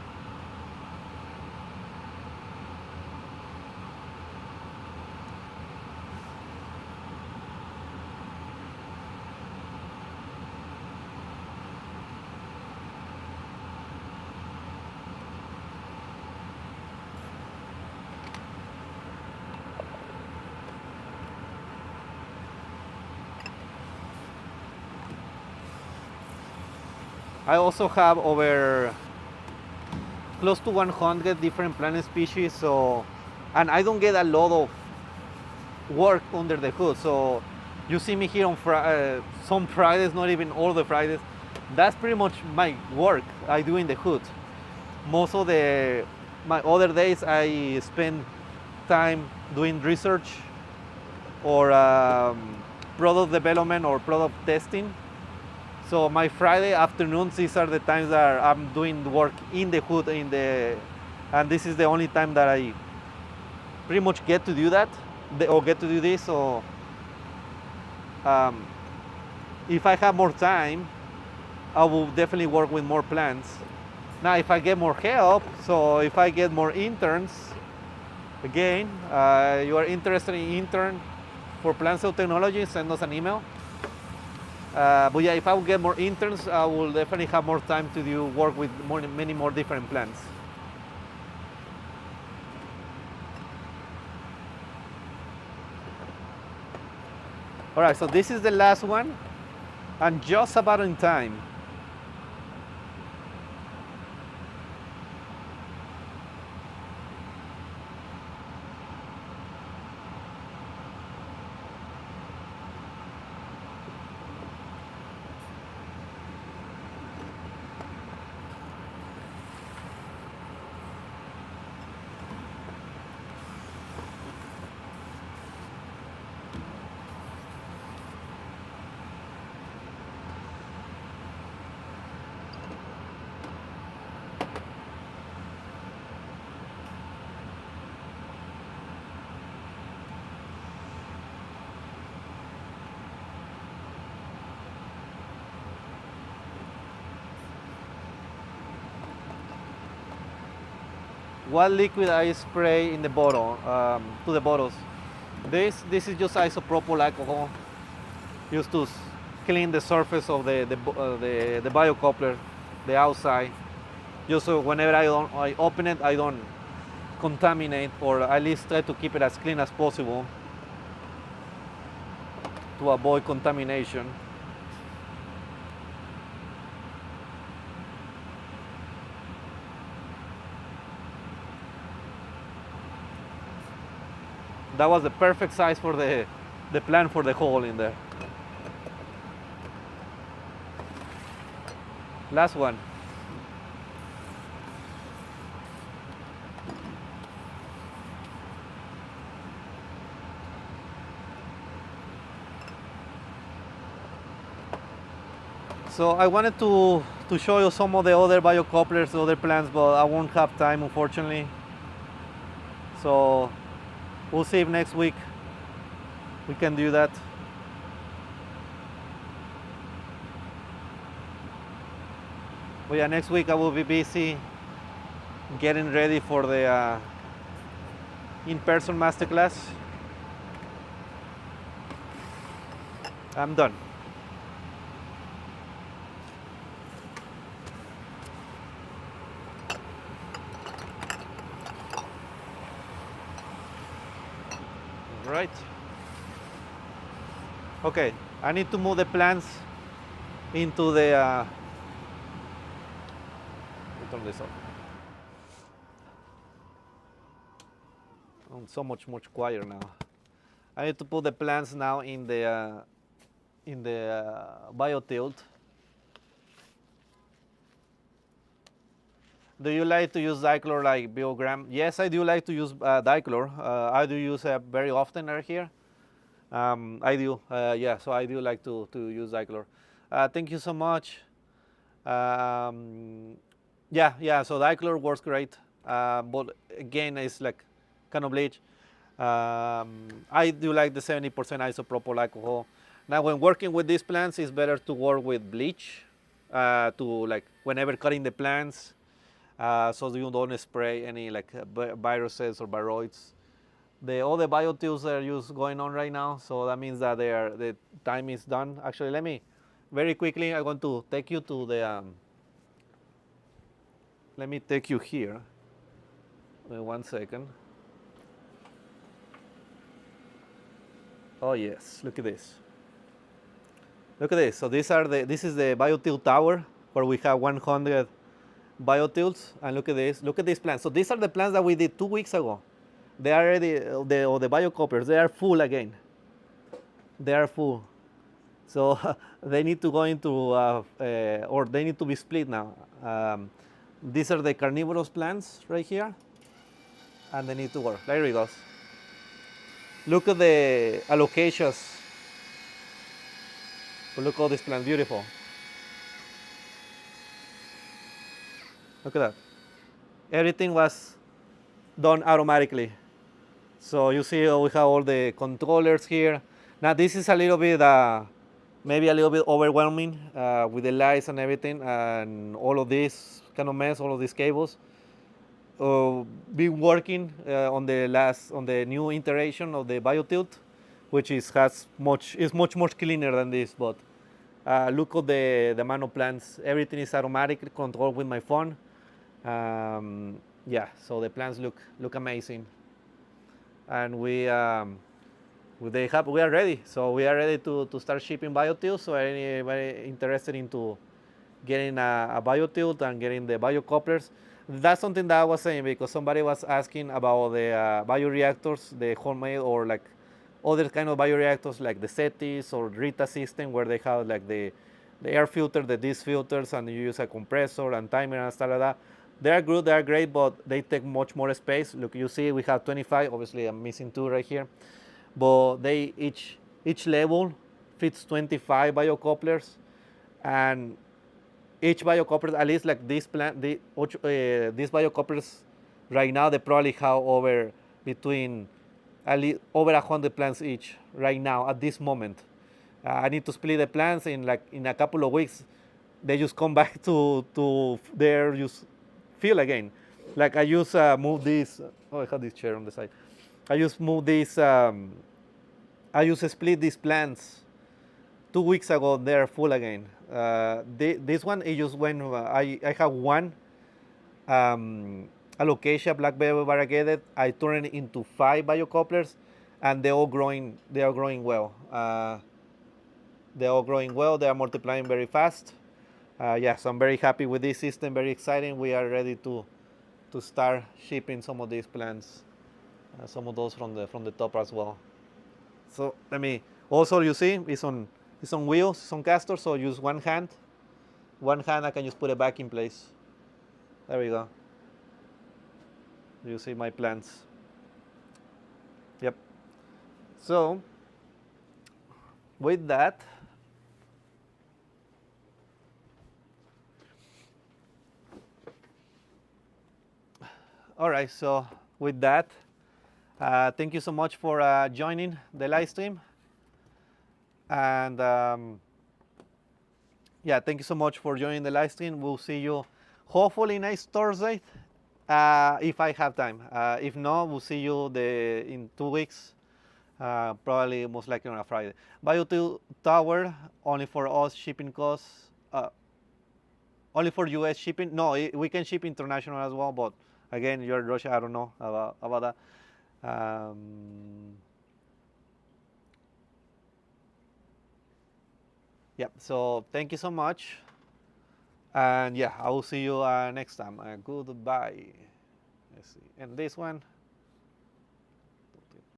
Speaker 1: I also have over close to 100 different plant species, so, and I don't get a lot of work under the hood. So you see me here on some Fridays, not even all the Fridays. That's pretty much my work I do in the hood. Most of my other days I spend time doing research or product development or product testing. So my Friday afternoons, these are the times that I'm doing work in the hood, and this is the only time that I pretty much get to do that, or get to do this. So if I have more time, I will definitely work with more plants. Now, if I get more help, so if I get more interns, again, you are interested in intern for plant cell technology, send us an email. But yeah, if I will get more interns, I will definitely have more time to do work with many more different plants. All right, so this is the last one, and just about in time. What liquid I spray in the bottle, to the bottles? This is just isopropyl alcohol used to clean the surface of the biocoupler, the outside. Just so whenever I open it, I don't contaminate, or at least try to keep it as clean as possible to avoid contamination. That was the perfect size for the plant for the hole in there. Last one. So I wanted to show you some of the other biocouplers, the other plants, but I won't have time, unfortunately. So we'll see if next week we can do that. But yeah, next week I will be busy getting ready for the in-person masterclass. I'm done. Right. Okay, I need to move the plants into the turn this off. I'm so much quieter now. I need to put the plants now in the biotilt. Do you like to use dichlor like Biogram? Yes, I do like to use dichlor. I do use it very often right here. I do, yeah, so I do like to use dichlor. Thank you so much. Yeah, so dichlor works great, but again, it's like kind of bleach. I do like the 70% isopropyl alcohol. Now, when working with these plants, it's better to work with bleach to like whenever cutting the plants. So you don't spray any like viruses or viroids. All the biotils that are going on right now, so that means that the time is done. Actually, let me very quickly. I want to take you to the. Let me take you here. 1 second. Oh yes, look at this. Look at this. So this is the biotil tower where we have 100 biotils, and look at this. Look at these plants. So these are the plants that we did 2 weeks ago. They are already the biocouplers. They are full again. They are full. So they need to go into or they need to be split now. These are the carnivorous plants right here, and they need to work. There he goes. Look at the alocasias. Look at all these plants, beautiful. Look at that. Everything was done automatically. So you see we have all the controllers here. Now this is a little bit maybe a little bit overwhelming with the lights and everything, and all of this kind of mess, all of these cables. Been working on the new iteration of the BioTilt, which is much more cleaner than this. But look at the mano plants. Everything is automatically controlled with my phone. Yeah, so the plants look amazing, and we are ready. So we are ready to start shipping BioTilt. So anybody interested into getting a BioTilt and getting the BioCouplers. That's something that I was saying because somebody was asking about the bioreactors, the homemade or like other kind of bioreactors like the SETIs or Rita system where they have like the air filter, the disc filters, and you use a compressor and timer and stuff like that. They are good, they are great, but they take much more space. Look, you see we have 25, obviously I'm missing 2 right here, but they each level fits 25 biocouplers, and each biocoupler, at least like this plant, these biocouplers right now, they probably have over between at least over 100 plants each right now at this moment. I need to split the plants in a couple of weeks. They just come back to their just field again. Like I just move this. Oh, I have this chair on the side. I just move this. I just split these plants 2 weeks ago. They're full again. This one, it just went. I have one alocasia blackberry variegated. I turned it into 5 biocouplers, and they're all growing. They are growing well. They're all growing well. They are multiplying very fast. Yeah, so I'm very happy with this system. Very exciting. We are ready to start shipping some of these plants, some of those from the top as well. So let me. Also, you see, it's on wheels, it's on casters. So use one hand. One hand, I can just put it back in place. There we go. You see my plants. Yep. So with that, all right. So with that, thank you so much for joining the live stream, and yeah, thank you so much for joining the live stream. We'll see you hopefully next Thursday, if I have time. If not, we'll see you in 2 weeks, probably most likely on a Friday. BioTilt Tower, only for us shipping costs, only for US shipping. No, we can ship international as well, but again, you're in Russia, I don't know about that. Yep, so thank you so much. And yeah, I will see you next time. Goodbye. Let's see. And this one.